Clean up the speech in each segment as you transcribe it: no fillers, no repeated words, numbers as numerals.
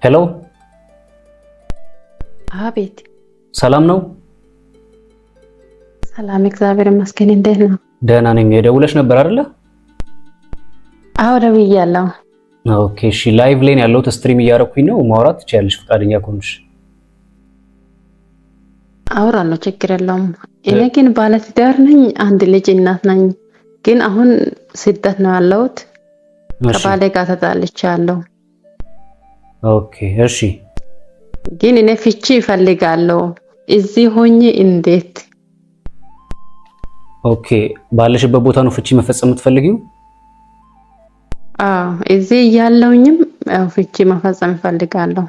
ሄሎ አቤት። ሰላም ነው? ሰላም እግዚአብሔር ይመስገን። እንዴት ነው? ደህና ነኝ። የደውለሽ ነበር አይደለ? አዎ ደውያለሁ። ኦኬ እሺ። ላይቭ ላይ ያለሁት ስትሪም እያደረኩኝ ነው። ማውራት ትችያለሽ ፈቃደኛ ከሆንሽ። አወራለሁ፣ ችግር የለውም። እኔ ግን ባለትዳር ነኝ፣ አንድ ልጅ እናት ነኝ። ግን አሁን ስደት ነው ያለሁት። ከባሌ ጋር ተጣልቻለሁ። ኦኬ እሺ። ግን እኔ ፍቺ እፈልጋለሁ። እዚህ ሆኜ እንዴት? ኦኬ ባለሽበት ቦታ ነው ፍቺ መፈጸም የምትፈልጊው? አዎ እዚህ ያለውኝም ፍቺ መፈጸም እፈልጋለሁ።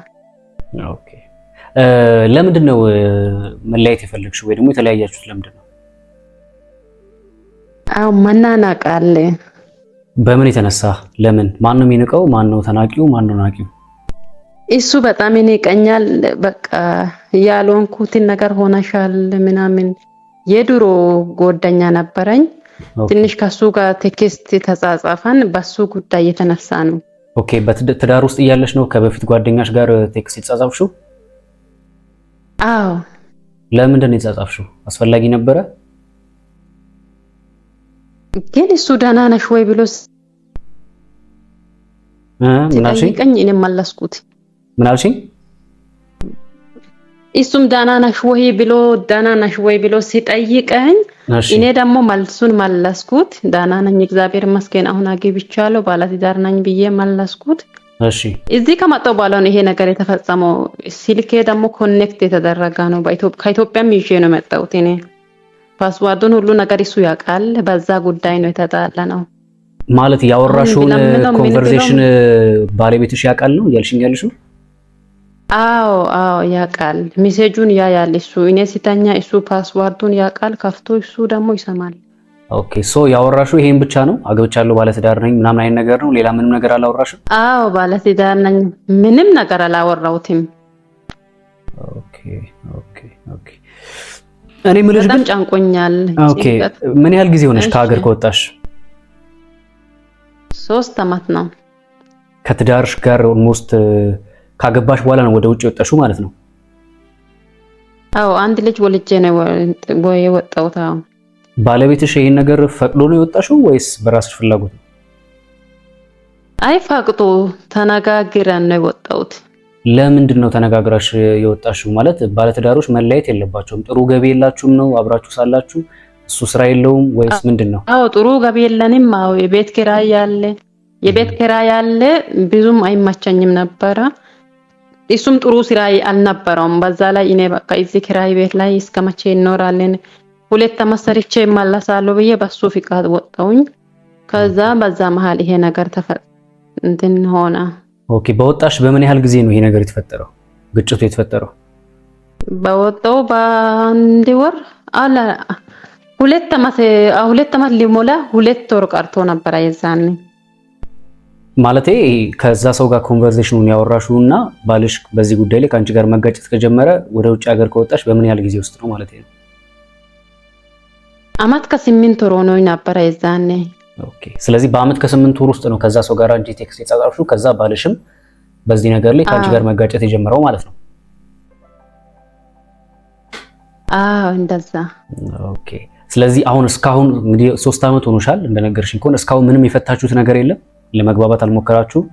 ኦኬ ለምንድን ነው መለያየት የፈለግሽው ወይ ደግሞ የተለያያችሁት ለምንድን ነው? አዎ መናናቅ አለ። በምን የተነሳ? ለምን? ማን ነው የሚንቀው? ማን ነው ተናቂው? ማን ነው ናቂው? እሱ በጣም ይንቀኛል። በቃ ያልሆንኩትን ነገር ሆነሻል ምናምን። የድሮ ጓደኛ ነበረኝ። ትንሽ ከሱ ጋር ቴክስት ተጻጻፈን፣ በሱ ጉዳይ የተነሳ ነው። ኦኬ በትዳር ውስጥ እያለሽ ነው ከበፊት ጓደኛሽ ጋር ቴክስት የተጻጻፍሽው? አዎ። ለምንድን ነው የተጻጻፍሽው? አስፈላጊ ነበረ? ግን እሱ ደህና ነሽ ወይ ብሎ ሲጠይቀኝ እኔም መለስኩት። ምን አልሽኝ? እሱም ደህና ነሽ ወይ ብሎ ሲጠይቀኝ እኔ ደግሞ መልሱን መለስኩት። ደህና ነኝ እግዚአብሔር ይመስገን፣ አሁን አግብቻለሁ፣ ባለትዳር ነኝ ብዬ መለስኩት። እሺ እዚህ ከመጣሁ በኋላ ነው ይሄ ነገር የተፈጸመው። ስልኬ ደግሞ ኮኔክት የተደረገ ነው። ከኢትዮጵያም ይዤ ነው የመጣሁት። እኔ ፓስዋርዱን ሁሉ ነገር እሱ ያውቃል። በዛ ጉዳይ ነው የተጣላ ነው ማለት። ያወራሽውን ኮንቨርሴሽን ባለቤትሽ ያውቃል ነው እያልሽኝ ያልሽው? አዎ ያውቃል። ሜሴጁን ያያል እሱ። እኔ ሲተኛ እሱ ፓስዋርዱን ያውቃል ከፍቶ፣ እሱ ደግሞ ይሰማል። ኦኬ ሶ ያወራሽው ይሄን ብቻ ነው? አግብቻለሁ፣ ባለትዳር ነኝ ምናምን አይነት ነገር ነው? ሌላ ምንም ነገር አላወራሽም? አዎ ባለትዳር ነኝ፣ ምንም ነገር አላወራሁትም። ኦኬ እኔ ምልሽ ግን ጨንቆኛል። ኦኬ ምን ያህል ጊዜ ሆነሽ ከሀገር ከወጣሽ? 3 አመት ነው። ከትዳርሽ ጋር ኦልሞስት ካገባሽ በኋላ ነው ወደ ውጭ የወጣሽው ማለት ነው? አዎ አንድ ልጅ ወልጄ ነው የወጣሁት። አዎ ባለቤትሽ ይሄን ነገር ፈቅዶ ነው የወጣሽው ወይስ በራስሽ ፍላጎት ነው? አይ ፈቅዶ ተነጋግረን ነው የወጣሁት። ለምንድን ነው ተነጋግራሽ የወጣሽው? ማለት ባለትዳሮች መለያየት የለባቸውም። ጥሩ ገቢ የላችሁም ነው አብራችሁ ሳላችሁ? እሱ ስራ የለውም ወይስ ምንድነው? አዎ ጥሩ ገቢ የለንም። አዎ የቤት ኪራይ ያለ ብዙም አይመቸኝም ነበረ። እሱም ጥሩ ስራ አልነበረውም። በዛ ላይ እኔ በቃ እዚህ ኪራይ ቤት ላይ እስከመቼ እንኖራለን? 2 አመት ሰርቼ እመለሳለሁ ብዬ በሱ ፍቃድ ወጣሁኝ። ከዛ በዛ መሃል ይሄ ነገር እንትን ሆነ። ኦኬ በወጣሽ በምን ያህል ጊዜ ነው ይሄ ነገር የተፈጠረው? ግጭቱ የተፈጠረው? በወጣው በአንድ ወር አለ 2 አመት ሊሞላ 2 ወር ቀርቶ ነበር የዛኔ። ማለቴ ከዛ ሰው ጋር ኮንቨርሴሽኑን ያወራሽውና ባልሽ በዚህ ጉዳይ ላይ ከአንቺ ጋር መጋጨት ከጀመረ ወደ ውጭ ሀገር ከወጣሽ በምን ያህል ጊዜ ውስጥ ነው ማለት ነው? አመት ከ8 ወር ሆኖኝ ነበር የዛኔ። ኦኬ ስለዚህ በአመት ከ8 ወር ውስጥ ነው ከዛ ሰው ጋር አንቺ ቴክስት የጻጻፍሽው፣ ከዛ ባልሽም በዚህ ነገር ላይ ከአንቺ ጋር መጋጨት የጀመረው ማለት ነው? አዎ እንደዛ። ኦኬ ስለዚህ አሁን እስካሁን እንግዲህ 3 አመት ሆኖሻል እንደነገርሽኝ ከሆነ እስካሁን ምንም የፈታችሁት ነገር የለም? ለመግባባት አልሞከራችሁም?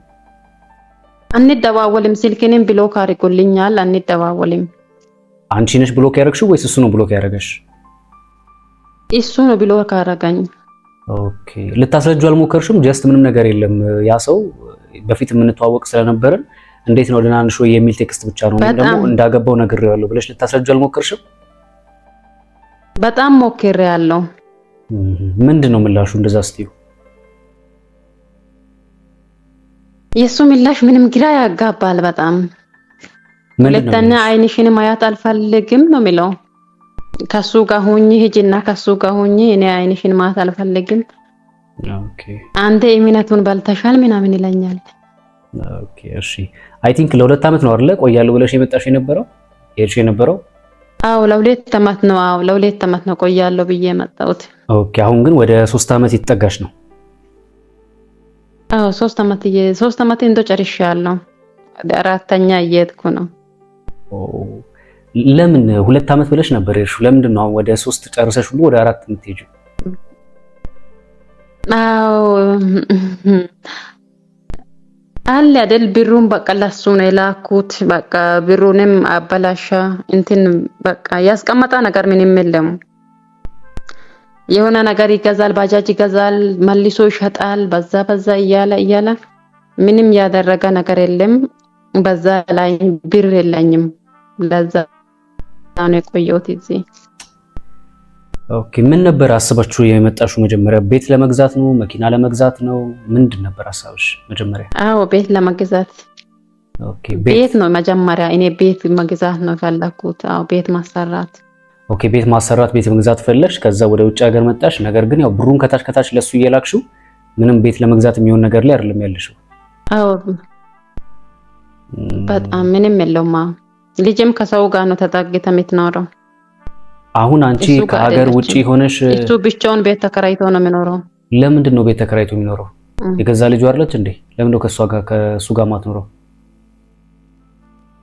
አንደዋወልም። ስልኬንም ብሎክ አድርጎልኛል። አንደዋወልም። አንቺ ነሽ ብሎክ ያደረግሽው ወይስ እሱ ነው ብሎክ ያደረገሽ? እሱ ነው ብሎክ ያደረገኝ። ኦኬ ልታስረጁ አልሞከርሽም? ጀስት ምንም ነገር የለም ያ ሰው በፊት የምንተዋወቅ ስለነበረን እንዴት ነው ደህና ነሽ ወይ የሚል ቴክስት ብቻ ነው ደግሞ እንዳገባው ነግሬዋለሁ ብለሽ ልታስረጁ አልሞከርሽም? በጣም ሞክሬያለሁ። ምንድነው ምላሹ እንደዛ ስትዩ? የሱ ምላሽ ምንም ግራ ያጋባል በጣም። ሁለተኛ አይንሽን ማየት አልፈልግም ነው የሚለው። ከሱ ጋር ሁኚ ሂጂና ከሱ ጋር ሁኚ፣ እኔ አይንሽን ማየት አልፈልግም። ኦኬ አንተ እምነቱን በልተሻል ምናምን ይለኛል። ኦኬ እሺ አይ ቲንክ ለ2 አመት ነው አይደለ ቆያለሁ ብለሽ የመጣሽ የነበረው ሄድሽ የነበረው? አዎ ለ2 አመት ነው። አዎ ለ2 አመት ነው ቆያለሁ ብዬ የመጣሁት። ኦኬ አሁን ግን ወደ 3 አመት ይተጋሽ ነው? አዎ 3 አመት እንደው ጨርሻለሁ። አራተኛ እየሄድኩ ነው። ለምን 2 ዓመት ብለሽ ነበር የሄድሽው? ለምንድን ነው አሁን ወደ 3 ጨርሰሽ ሁሉ ወደ 4 የምትሄጂው? አዎ አለ አይደል ብሩን በቃ ለሱ ነው የላኩት። በቃ ብሩንም አበላሻ እንትን በቃ ያስቀመጣ ነገር ምንም የለም። የሆነ ነገር ይገዛል፣ ባጃጅ ይገዛል፣ መልሶ ይሸጣል። በዛ እያለ ምንም ያደረገ ነገር የለም። በዛ ላይ ብር የለኝም። ለዛ ነው የቆየሁት እዚህ። ኦኬ ምን ነበር አስባችሁ የመጣሽው? መጀመሪያ ቤት ለመግዛት ነው? መኪና ለመግዛት ነው? ምንድን ነበር ሀሳብሽ መጀመሪያ? አዎ ቤት ለመግዛት። ኦኬ ቤት ነው መጀመሪያ። እኔ ቤት መግዛት ነው ፈለኩት። አዎ ቤት ማሰራት። ኦኬ ቤት ማሰራት፣ ቤት መግዛት ፈለግሽ። ከዛ ወደ ውጭ ሀገር መጣሽ። ነገር ግን ያው ብሩን ከታች ለሱ እየላክሽው ምንም ቤት ለመግዛት የሚሆን ነገር ላይ አይደለም ያለሽው። አዎ በጣም ምንም የለውም። ልጅም ከሰው ጋር ነው ተጣግታ የምትኖረው። አሁን አንቺ ከሀገር ውጪ ሆነሽ እሱ ብቻውን ቤት ተከራይቶ ነው የሚኖረው። ለምንድን ነው ቤት ተከራይቶ የሚኖረው? የገዛ ልጅ አይደለች እንዴ? ለምን ነው ከሱ ጋር ማትኖረው?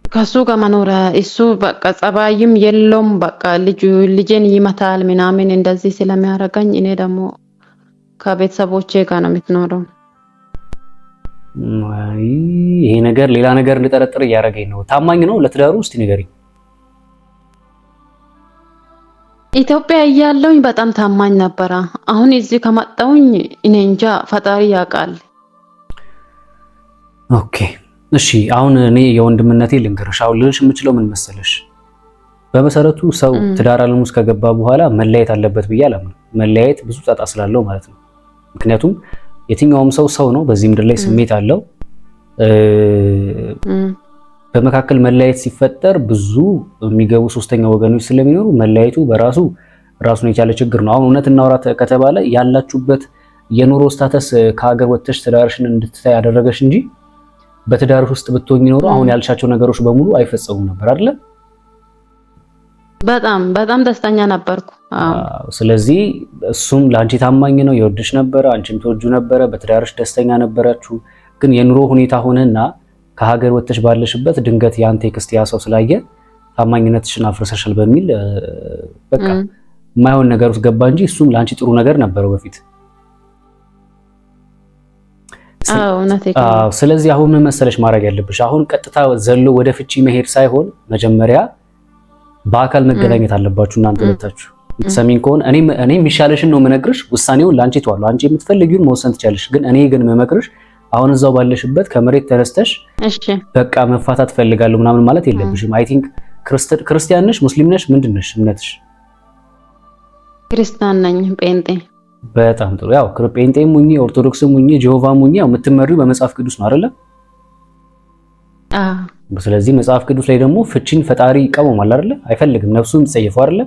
ከሱ ጋር መኖር እሱ በቃ ጸባይም የለውም። በቃ ልጄን ይመታል ምናምን እንደዚህ ስለሚያረጋኝ እኔ ደግሞ ከቤተሰቦቼ ጋር ነው የምትኖረው። ይሄ ነገር ሌላ ነገር እንድጠረጥር እያደረገኝ ነው። ታማኝ ነው ለትዳሩ? እስቲ ንገሪኝ። ኢትዮጵያ እያለሁኝ በጣም ታማኝ ነበረ። አሁን እዚህ ከመጣሁኝ እኔ እንጃ ፈጣሪ ያውቃል። ኦኬ እሺ አሁን እኔ የወንድምነቴ ልንገርሽ። አሁን ልልሽ የምችለው ምን መሰለሽ፣ በመሰረቱ ሰው ትዳር ዓለም ውስጥ ከገባ በኋላ መለያየት አለበት ብዬ አላምንም። መለያየት ብዙ ጣጣ ስላለው ማለት ነው። ምክንያቱም የትኛውም ሰው ነው፣ በዚህ ምድር ላይ ስሜት አለው። በመካከል መለያየት ሲፈጠር ብዙ የሚገቡ ሶስተኛ ወገኖች ስለሚኖሩ መለያየቱ በራሱ ራሱን የቻለ ችግር ነው። አሁን እውነት እናውራ ከተባለ ያላችሁበት የኑሮ ስታተስ ከሀገር ወጥተሽ ትዳርሽን እንድትታይ ያደረገሽ እንጂ በትዳር ውስጥ ብትሆኚ ኖሮ አሁን ያልሻቸው ነገሮች በሙሉ አይፈጸሙም ነበር አይደለ? በጣም ደስተኛ ነበርኩ። ስለዚህ እሱም ለአንቺ ታማኝ ነው፣ ይወድሽ ነበረ፣ አንቺም ትወጁ ነበረ፣ በትዳርሽ ደስተኛ ነበራችሁ። ግን የኑሮ ሁኔታ ሆነና ከሀገር ወጥተሽ ባለሽበት ድንገት ያን ቴክስት ያ ሰው ስላየ ታማኝነትሽን አፍርሰሻል በሚል በቃ የማይሆን ነገር ውስጥ ገባ እንጂ እሱም ለአንቺ ጥሩ ነገር ነበረው በፊት። ስለዚህ አሁን ምን መሰለሽ ማድረግ ያለብሽ፣ አሁን ቀጥታ ዘሎ ወደ ፍቺ መሄድ ሳይሆን መጀመሪያ በአካል መገናኘት አለባችሁ እናንተ ሁለታችሁ። ሰሚን ከሆነ እኔ የሚሻለሽን ነው የምነግርሽ፣ ውሳኔውን ለአንቺ ተዋለሁ። አንቺ የምትፈልጊውን መወሰን ትችላለሽ። ግን እኔ ግን የምመክርሽ አሁን እዛው ባለሽበት ከመሬት ተነስተሽ በቃ መፋታት ፈልጋለሁ ምናምን ማለት የለብሽም። አይ ቲንክ ክርስቲያን ነሽ፣ ሙስሊም ነሽ፣ ምንድን ነሽ እምነትሽ? ክርስቲያን ነኝ፣ ጴንጤ። በጣም ጥሩ። ያው ጴንጤም ሁኚ ኦርቶዶክስም ሁኚ ጄሆቫም ሁኚ ያው የምትመሪው በመጽሐፍ ቅዱስ ነው አይደለ? ስለዚህ መጽሐፍ ቅዱስ ላይ ደግሞ ፍቺን ፈጣሪ ይቃወማል አይደለ? አይፈልግም፣ ነፍሱን ይጸየፈው አይደለ?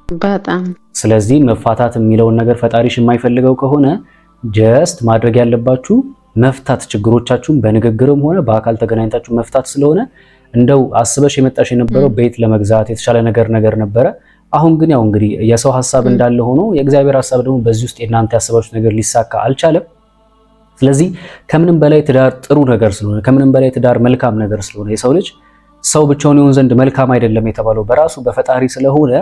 በጣም ስለዚህ መፋታት የሚለውን ነገር ፈጣሪሽ የማይፈልገው ከሆነ ጀስት ማድረግ ያለባችሁ መፍታት፣ ችግሮቻችሁን በንግግርም ሆነ በአካል ተገናኝታችሁ መፍታት ስለሆነ እንደው አስበሽ የመጣሽ የነበረው ቤት ለመግዛት የተሻለ ነገር ነበረ። አሁን ግን ያው እንግዲህ የሰው ሐሳብ እንዳለ ሆኖ የእግዚአብሔር ሐሳብ ደግሞ በዚህ ውስጥ የእናንተ ያሰባችሁት ነገር ሊሳካ አልቻለም። ስለዚህ ከምንም በላይ ትዳር ጥሩ ነገር ስለሆነ፣ ከምንም በላይ ትዳር መልካም ነገር ስለሆነ፣ የሰው ልጅ ሰው ብቻውን ይሆን ዘንድ መልካም አይደለም የተባለው በራሱ በፈጣሪ ስለሆነ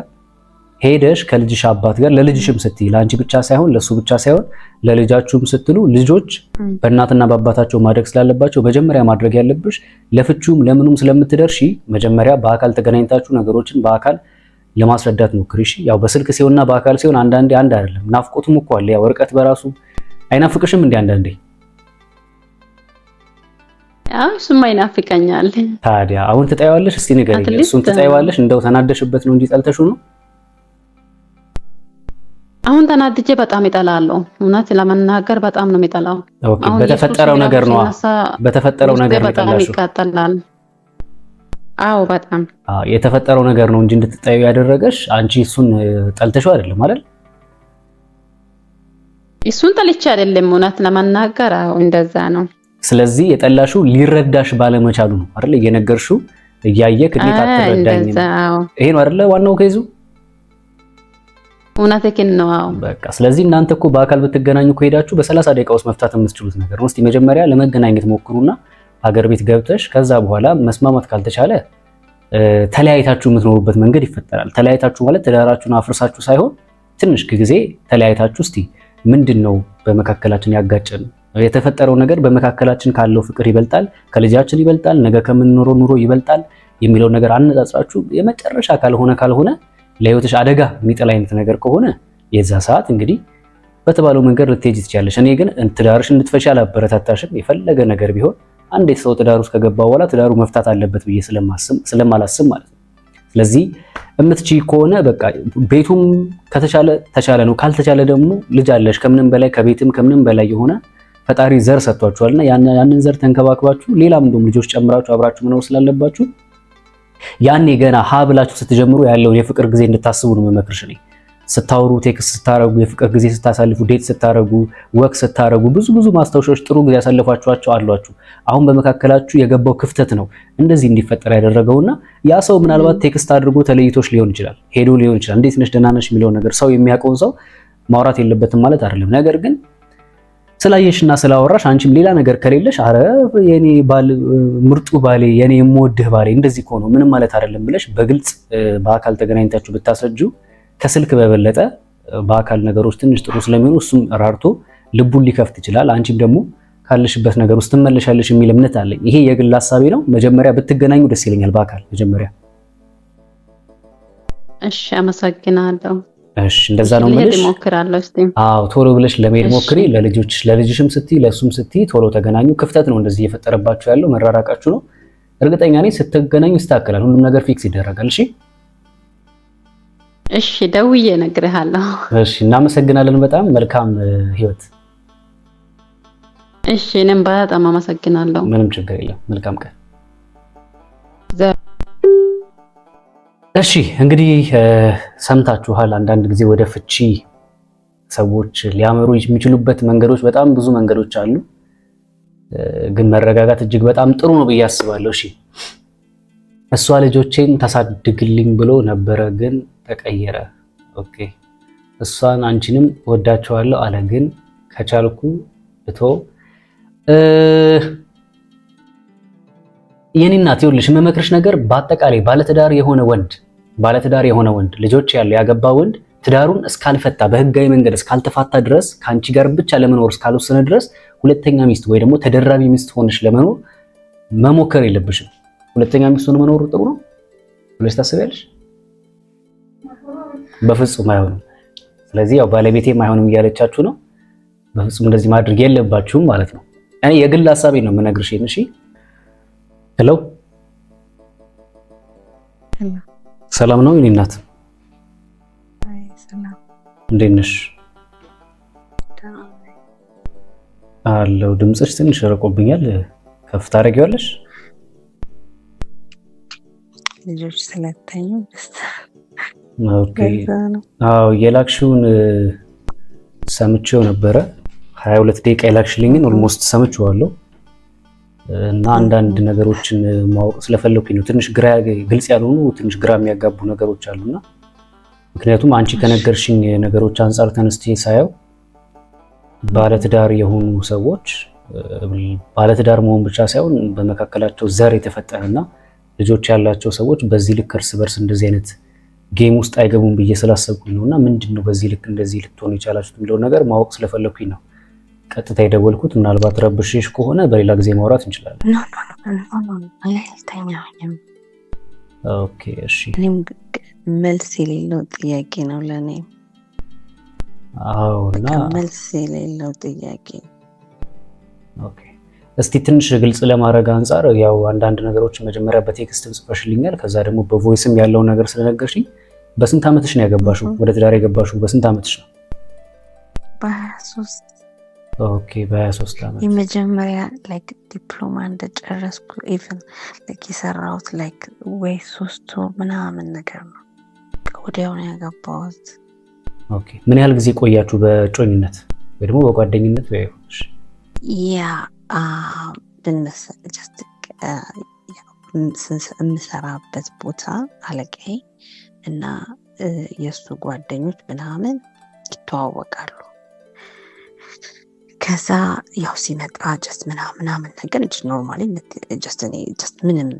ሄደሽ ከልጅሽ አባት ጋር ለልጅሽም ስትይ ለአንቺ ብቻ ሳይሆን ለሱ ብቻ ሳይሆን ለልጃችሁም ስትሉ ልጆች በእናትና በአባታቸው ማድረግ ስላለባቸው መጀመሪያ ማድረግ ያለብሽ ለፍቹም ለምኑም ስለምትደርሺ መጀመሪያ በአካል ተገናኝታችሁ ነገሮችን በአካል ለማስረዳት ሞክሪ። እሺ ያው በስልክ ሲሆንና በአካል ሲሆን አንዳንዴ አንድ አይደለም። ናፍቆቱም እኮ አለ። ያው ወረቀት በራሱ አይናፍቅሽም እንዴ አንዳንዴ? እሱማ ይናፍቀኛል። ታዲያ አሁን ትጠይዋለሽ? እስቲ ንገሪኝ። እሱን ትጠይዋለሽ? እንደው ተናደሽበት ነው እንጂ ጠልተሽው ነው? አሁን ተናድጄ በጣም ይጠላል። እውነት ለመናገር በጣም ነው የሚጠላው። ኦኬ በተፈጠረው ነገር ነው። በተፈጠረው ነገር ነው በጣም ይቃጠላል። አዎ በጣም የተፈጠረው ነገር ነው እንጂ እንድትጠይው ያደረገሽ አንቺ እሱን ጠልተሽው አይደለም አይደል? እሱን ጠልቼ አይደለም እውነት ለመናገር። አዎ እንደዛ ነው። ስለዚህ የጠላሽው ሊረዳሽ ባለመቻሉ ነው አይደል? እየነገርሽው እያየ ክዴት አትረዳኝ ነው። ይሄ ነው አይደል ዋናው ከይዙ እውነትህን ነው። አዎ በቃ ስለዚህ እናንተ እኮ በአካል ብትገናኙ ከሄዳችሁ በ30 ደቂቃ ውስጥ መፍታት የምትችሉት ነገር ነው። እስቲ መጀመሪያ ለመገናኘት ሞክሩና ሀገር ቤት ገብተሽ ከዛ በኋላ መስማማት ካልተቻለ ተለያይታችሁ የምትኖሩበት መንገድ ይፈጠራል። ተለያይታችሁ ማለት ትዳራችሁን አፍርሳችሁ ሳይሆን ትንሽ ጊዜ ተለያይታችሁ እስቲ ምንድነው በመካከላችን ያጋጨን? የተፈጠረው ነገር በመካከላችን ካለው ፍቅር ይበልጣል፣ ከልጃችን ይበልጣል፣ ነገ ከምንኖረው ኑሮ ይበልጣል የሚለው ነገር አነጻጽራችሁ የመጨረሻ ካልሆነ ለህይወትሽ አደጋ የሚጥል አይነት ነገር ከሆነ የዛ ሰዓት እንግዲህ በተባለው መንገድ ልትሄጂ ትችያለሽ። እኔ ግን ትዳርሽ እንድትፈቺ አላበረታታሽም። የፈለገ ነገር ቢሆን አንድ ሰው ትዳር ውስጥ ከገባ በኋላ ትዳሩ መፍታት አለበት ብዬ ስለማላስብ ማለት ነው። ስለዚህ እምትቺ ከሆነ በቃ ቤቱም ተቻለ ነው፣ ካልተቻለ ደግሞ ልጅ አለሽ። ከምንም በላይ ከቤትም ከምንም በላይ የሆነ ፈጣሪ ዘር ሰጥቷችኋልና ያንን ዘር ተንከባክባችሁ ሌላም እንደውም ልጆች ጨምራችሁ አብራችሁ መኖር ስላለባችሁ ያኔ ገና ሀ ብላችሁ ስትጀምሩ ያለውን የፍቅር ጊዜ እንድታስቡ ነው የምመክርሽ እኔ። ስታወሩ፣ ቴክስት ስታረጉ፣ የፍቅር ጊዜ ስታሳልፉ፣ ዴት ስታረጉ፣ ወክ ስታረጉ ብዙ ማስታወሻዎች ጥሩ ጊዜ ያሳለፋችኋቸው አሏችሁ። አሁን በመካከላችሁ የገባው ክፍተት ነው እንደዚህ እንዲፈጠር ያደረገውና ያ ሰው ምናልባት ቴክስት አድርጎ ተለይቶሽ ሊሆን ይችላል፣ ሄዶ ሊሆን ይችላል። እንዴት ነሽ ደህና ነሽ የሚለው ነገር ሰው የሚያውቀውን ሰው ማውራት የለበትም ማለት አይደለም። ነገር ግን ስላየሽና ስላወራሽ አንቺም ሌላ ነገር ከሌለሽ አረ የኔ ባል ምርጡ ባሌ የኔ የምወድህ ባሌ እንደዚህ እኮ ነው ምንም ማለት አይደለም ብለሽ በግልጽ በአካል ተገናኝታችሁ ብታሰጁ ከስልክ በበለጠ በአካል ነገሮች ትንሽ ጥሩ ስለሚሆኑ እሱም ራርቶ ልቡን ሊከፍት ይችላል። አንቺም ደግሞ ካለሽበት ነገር ውስጥ ትመለሻለሽ የሚል እምነት አለኝ። ይሄ የግል ሐሳቤ ነው። መጀመሪያ ብትገናኙ ደስ ይለኛል በአካል መጀመሪያ። እሺ አመሰግናለሁ። እሺ እንደዛ ነው ማለት ሞክራለሁ። እስቲ አዎ ቶሎ ብለሽ ለመሄድ ሞክሪ። ለልጅሽም ስትይ ለሱም ስትይ ቶሎ ተገናኙ። ክፍተት ነው እንደዚህ እየፈጠረባችሁ ያለው መራራቃችሁ ነው። እርግጠኛ ነኝ ስትገናኙ ይስተካከላል፣ ሁሉም ነገር ፊክስ ይደረጋል። እሺ ደውዬ እነግርሃለሁ። እሺ እናመሰግናለን። በጣም መልካም ህይወት። እሺ እኔም በጣም አመሰግናለሁ። ምንም ችግር የለም። መልካም ቀን። እሺ እንግዲህ ሰምታችኋል። አንዳንድ ጊዜ ወደ ፍቺ ሰዎች ሊያመሩ የሚችሉበት መንገዶች በጣም ብዙ መንገዶች አሉ። ግን መረጋጋት እጅግ በጣም ጥሩ ነው ብዬ አስባለሁ። እሺ እሷ ልጆቼን ታሳድግልኝ ብሎ ነበረ ግን ተቀየረ። ኦኬ እሷን አንቺንም ወዳቸዋለሁ አለ ግን ከቻልኩ እቶ የኔ እናት ይኸውልሽ የምመክርሽ ነገር በአጠቃላይ ባለትዳር የሆነ ወንድ ልጆች ያለው ያገባ ወንድ ትዳሩን እስካልፈታ በህጋዊ መንገድ እስካልተፋታ ድረስ ከአንቺ ጋር ብቻ ለመኖር እስካልወሰነ ድረስ ሁለተኛ ሚስት ወይ ደግሞ ተደራቢ ሚስት ሆነሽ ለመኖር መሞከር የለብሽም። ሁለተኛ ሚስት ሆኖ መኖር ጥሩ ነው ብለሽ ታስቢያለሽ? በፍጹም አይሆንም። ስለዚህ ያው ባለቤቴም አይሆንም እያለቻችሁ ነው። በፍጹም እንደዚህ ማድረግ የለባችሁም ማለት ነው። እኔ የግል ሐሳቤን ነው የምነግርሽ። እሺ ሄሎ ሰላም ነው የኔ እናት? አይ ሰላም። እንዴት ነሽ? አለው። ድምፅሽ ትንሽ ርቆብኛል። ከፍ ታደርጊዋለሽ? ልጆች ስለተኙ ኦኬ። አዎ የላክሽውን ሰምቼው ነበረ። 22 ደቂቃ የላክሽልኝን ኦልሞስት ሰምቼዋለሁ እና አንዳንድ ነገሮችን ማወቅ ስለፈለኩኝ ነው። ትንሽ ግልጽ ያልሆኑ ትንሽ ግራ የሚያጋቡ ነገሮች አሉና ምክንያቱም አንቺ ከነገርሽኝ ነገሮች አንፃር ተነስቼ ሳየው ባለትዳር የሆኑ ሰዎች ባለትዳር መሆን ብቻ ሳይሆን በመካከላቸው ዘር የተፈጠረና ልጆች ያላቸው ሰዎች በዚህ ልክ እርስ በርስ እንደዚህ አይነት ጌም ውስጥ አይገቡም ብዬ ስላሰብኩኝ ነውና ምንድነው በዚህ ልክ እንደዚህ ልትሆኑ የቻላችሁት የሚለው ነገር ማወቅ ስለፈለኩኝ ነው ቀጥታ የደወልኩት። ምናልባት ረብሽሽ ከሆነ በሌላ ጊዜ ማውራት እንችላለን። ኦኬ እሺ። እኔም መልስ የሌለው ጥያቄ ነው ለኔ። አዎና መልስ የሌለው ጥያቄ። ኦኬ እስቲ ትንሽ ግልጽ ለማድረግ አንፃር ያው አንዳንድ ነገሮች መጀመሪያ በቴክስት ጽፈሽልኛል፣ ከዛ ደግሞ በቮይስም ያለው ነገር ስለነገርሽኝ በስንት ዓመትሽ ነው ያገባሽው? ወደ ትዳር የገባሽው በስንት ዓመትሽ ነው? በ23 ኦኬ በ23 ዓመት የመጀመሪያ ላይክ ዲፕሎማ እንደጨረስኩ ኢቭን ላይክ የሰራሁት ላይክ ወይ 3 ወር ምናምን ነገር ነው ወዲያው ነው ያገባሁት። ኦኬ ምን ያህል ጊዜ ቆያችሁ በጮኝነት ወይ ደግሞ በጓደኝነት ወይስ? ያ የምሰራበት ቦታ አለቃዬ እና የእሱ ጓደኞች ምናምን ይተዋወቃሉ። ከዛ ያው ሲመጣ ጀስት ምናምን ነገር ኖርማሊ ጀስት ምንም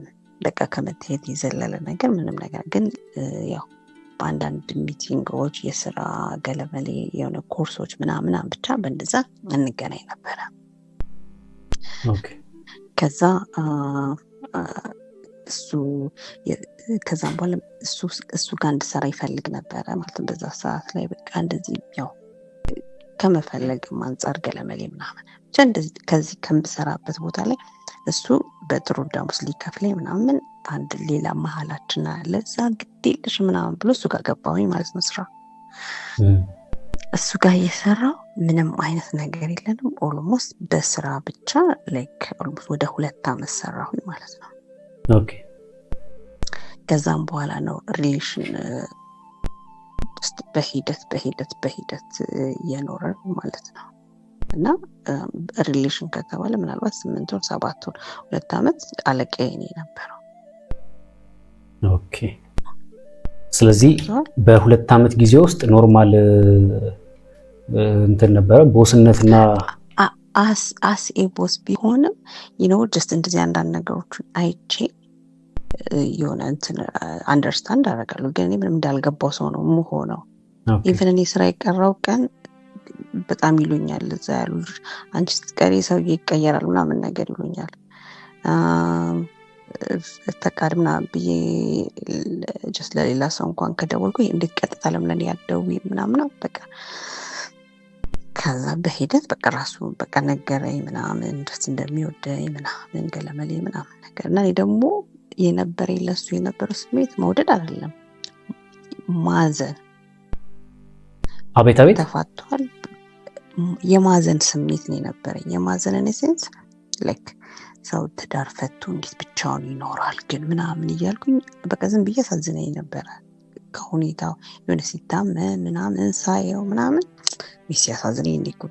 በቃ ከመታየት የዘለለ ነገር ምንም ነገር ግን ያው በአንዳንድ ሚቲንጎች የስራ ገለመሌ የሆነ ኮርሶች ምናምን ብቻ በእንደዛ እንገናኝ ነበረ። ከዛ እሱ ከዛም በኋላ እሱ ጋር እንድሰራ ይፈልግ ነበረ ማለት በዛ ሰዓት ላይ በቃ እንደዚህ ያው ከመፈለግም አንጻር ገለመሌ ምናምን ብቻ እንደዚህ ከዚህ ከምሰራበት ቦታ ላይ እሱ በጥሩ ደሞዝ ሊከፍለኝ ምናምን አንድ ሌላ መሀላችን አለ እዛ ግዴለሽ ምናምን ብሎ እሱ ጋር ገባሁኝ ማለት ነው ስራ። እሱ ጋር እየሰራው ምንም አይነት ነገር የለንም። ኦልሞስት በስራ ብቻ ላይክ ኦልሞስት ወደ 2 አመት ሰራሁኝ ማለት ነው። ኦኬ። ከዛም በኋላ ነው ሪሌሽን በሂደት እየኖረ ማለት ነው። እና ሪሌሽን ከተባለ ምናልባት 8 ወር 7 ወር 2 አመት አለቃዬ እኔ ነበረው። ኦኬ። ስለዚህ በ2 አመት ጊዜ ውስጥ ኖርማል እንትን ነበረ ቦስነትና አስ ኤ ቦስ ቢሆንም ጀስት እንደዚህ አንዳንድ ነገሮችን አይቼ የሆነ እንትን አንደርስታንድ አደርጋለሁ። ግን እኔ ምንም እንዳልገባው ሰው ነው የምሆነው። ኢቭን እኔ ስራ የቀረው ቀን በጣም ይሉኛል እዛ ያሉ አንቺ ስትቀሪ ሰው ይቀየራል ምናምን ነገር ይሉኛል። ተቃድ ምናምን ብዬ ጀስት ለሌላ ሰው እንኳን ከደወልኩ እንዴት ቀጥታ ለምን ያደውይ ምናምን በቃ ከዛ በሂደት በቃ ራሱ በቃ ነገረኝ ምናምን ደስ እንደሚወደኝ ምናምን ገለመሌ ምናምን ነገር እና እኔ ደግሞ የነበረኝ ለሱ የነበረው ስሜት መውደድ አይደለም ማዘን። አቤት ተፋቷል የማዘን ስሜት ነው የነበረኝ። የማዘን ሴንስ ላይክ ሰው ትዳር ፈቱ እንዴት ብቻውን ይኖራል ግን ምናምን እያልኩኝ በቃ ዝም ብዬ ሳዝነኝ ነበረ። ከሁኔታው የሆነ ሲታመም ምናምን ሳየው ምናምን ሲያሳዝነኝ እንዴት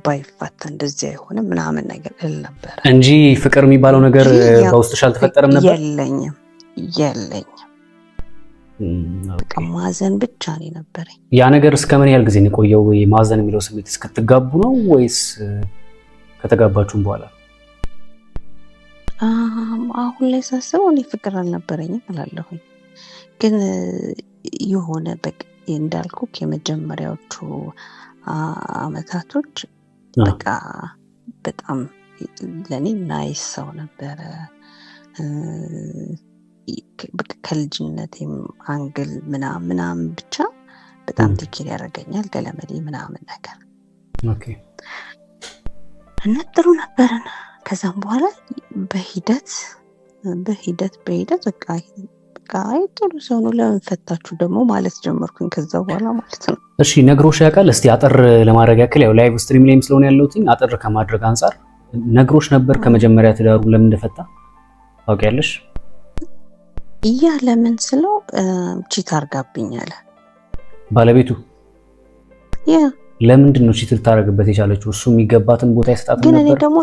ባይፋታ እንደዚህ አይሆንም ምናምን ነገር እል ነበር እንጂ ፍቅር የሚባለው ነገር በውስጥሽ አልተፈጠረም ነበር? የለኝም። በቃ ማዘን ብቻ ነው ነበረኝ። ያ ነገር እስከ ምን ያህል ጊዜ ነው የቆየው? ማዘን የሚለው ስሜት እስክትጋቡ ነው ወይስ ከተጋባችሁም በኋላ? አሁን ላይ ሳስበው እኔ ፍቅር አልነበረኝም እላለሁኝ። ግን የሆነ በቃ እንዳልኩ የመጀመሪያዎቹ አመታቶች በቃ በጣም ለኔ ናይስ ሰው ነበረ። ከልጅነቴም አንግል ምናምን ብቻ በጣም ትክክል ያደርገኛል ገለመሌ ምናምን ነገር። ኦኬ። እና ጥሩ ነበርና ከዛም በኋላ በሂደት በቃ ጥሩ ሰው ነው ለምን ፈታችሁ ደግሞ ማለት ጀመርኩኝ ከዛ በኋላ ማለት ነው። እሺ ነግሮሽ ያውቃል? እስቲ አጠር ለማድረግ ያክል ያው ላይቭ ስትሪም ላይም ስለሆነ ያለሁት አጠር ከማድረግ አንፃር ነግሮሽ ነበር ከመጀመሪያ ትዳሩ ለምን እንደፈታ ታውቂያለሽ? ለምን ስለው ቺት አርጋብኛል ባለቤቱ። ለምንድን ነው ቺት ልታረግበት የቻለችው? እሱ የሚገባትን ቦታ ይሰጣት ነበር። ግን እኔ ደግሞ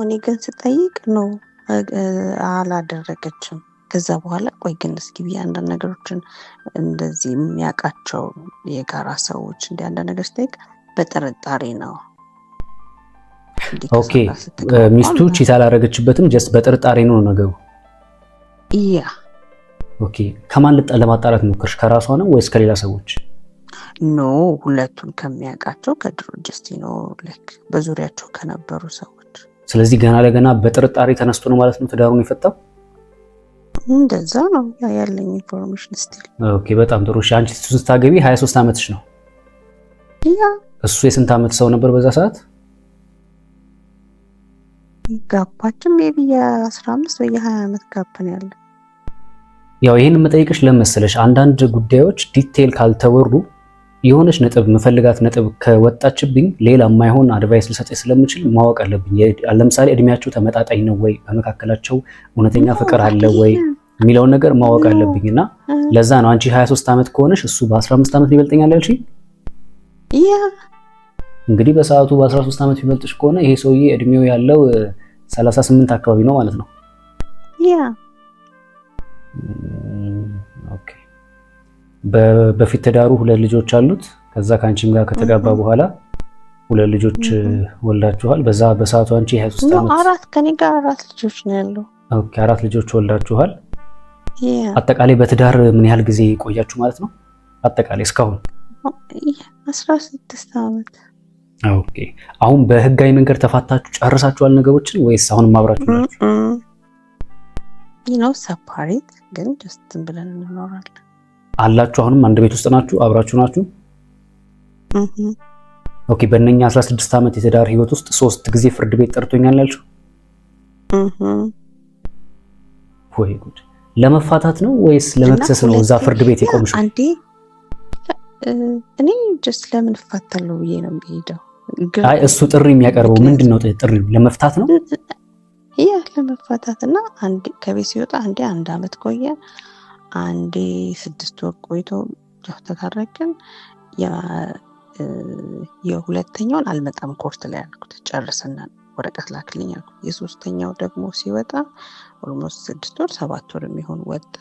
እኔ ግን ስጠይቅ ነው አላደረገችም። ከዛ በኋላ ቆይ ግን እስኪ አንዳንድ ነገሮችን እንደዚህ የሚያውቃቸው የጋራ ሰዎች አንዳንድ ነገር ስጠይቅ በጥርጣሬ ነው። ኦኬ። ሚስቱ ቺት አላረገችበትም ጀስት በጥርጣሬ ነው ነገሩ። ኦኬ። ከማን ለማጣራት ሞከርሽ? ከራሷ ነው ወይስ ከሌላ ሰዎች? ኖ ሁለቱን ከሚያውቃቸው ከድሮ ጀስት ላይክ በዙሪያቸው ከነበሩ ሰዎች። ስለዚህ ገና ለገና በጥርጣሬ ተነስቶ ነው ማለት ነው ትዳሩን የፈታው? እንደዛ ነው ያለኝ ኢንፎርሜሽን ስቲል። ኦኬ በጣም ጥሩ። እሺ አንቺ ስታገቢ 23 አመትሽ ነው? እሱ የስንት አመት ሰው ነበር በዛ ሰዓት? ጋፓችን ሜቢ የ15 ወይ የ20 አመት ጋፕ ነው ያለው። ያው ይሄን መጠየቅሽ ለመሰለሽ አንዳንድ ጉዳዮች ዲቴል ካልተወሩ የሆነች ነጥብ መፈልጋት ነጥብ ከወጣችብኝ ሌላ የማይሆን አድቫይስ ልሰጥሽ ስለምችል ማወቅ አለብኝ። ለምሳሌ እድሜያቸው ተመጣጣኝ ነው ወይ፣ በመካከላቸው እውነተኛ ፍቅር አለ ወይ የሚለውን ነገር ማወቅ አለብኝና ለዛ ነው አንቺ 23 አመት ከሆነሽ እሱ በ15 አመት ይበልጠኛል ያልሽኝ። እንግዲህ በሰዓቱ በ13 አመት ይበልጥሽ ከሆነ ይሄ ሰውዬ እድሜው ያለው 38 አካባቢ ነው ማለት ነው። ኦኬ። በፊት ትዳሩ 2 ልጆች አሉት። ከዛ ካንቺም ጋር ከተጋባ በኋላ 2 ልጆች ወልዳችኋል። በዛ በሰዓቱ አንቺ 23 ዓመት 4 ከኔ ጋር 4 ልጆች ነው ያለው። ኦኬ 4 ልጆች ወልዳችኋል። አጠቃላይ በትዳር ምን ያህል ጊዜ ቆያችሁ ማለት ነው? አጠቃላይ እስካሁን 16 ዓመት። ኦኬ አሁን በህጋዊ መንገድ ተፋታችሁ ጨርሳችኋል ነገሮችን ወይስ አሁንም አብራችሁ ናችሁ? ሰፓሬት ግን ጀስት ብለን እንኖራለን። አላችሁ አሁንም አንድ ቤት ውስጥ ናችሁ? አብራችሁ ናችሁ? ኦኬ በእነኛ 16 ዓመት የትዳር ህይወት ውስጥ 3 ጊዜ ፍርድ ቤት ጠርቶኛል ያልሽው? ወይ ጉድ! ለመፋታት ነው ወይስ ለመክሰስ ነው እዛ ፍርድ ቤት የቆምሽው? አንዴ እኔ ጀስት ለምን እፋታለሁ ብዬ ነው የምሄደው። አይ እሱ ጥሪ የሚያቀርበው ምንድነው? ጥሪው ለመፍታት ነው? ለመፋታት እና አንዴ ከቤት ሲወጣ አንዴ 1 ዓመት ቆየ፣ አንዴ 6 ወር ቆይቶ ተታረቅን። የሁለተኛውን አልመጣም ኮርት ላይ አልኩት፣ ጨርስና ወረቀት ላክልኝ አልኩት። የሶስተኛው ደግሞ ሲወጣ ኦልሞስት 6 ወር 7 ወር የሚሆን ወጣ።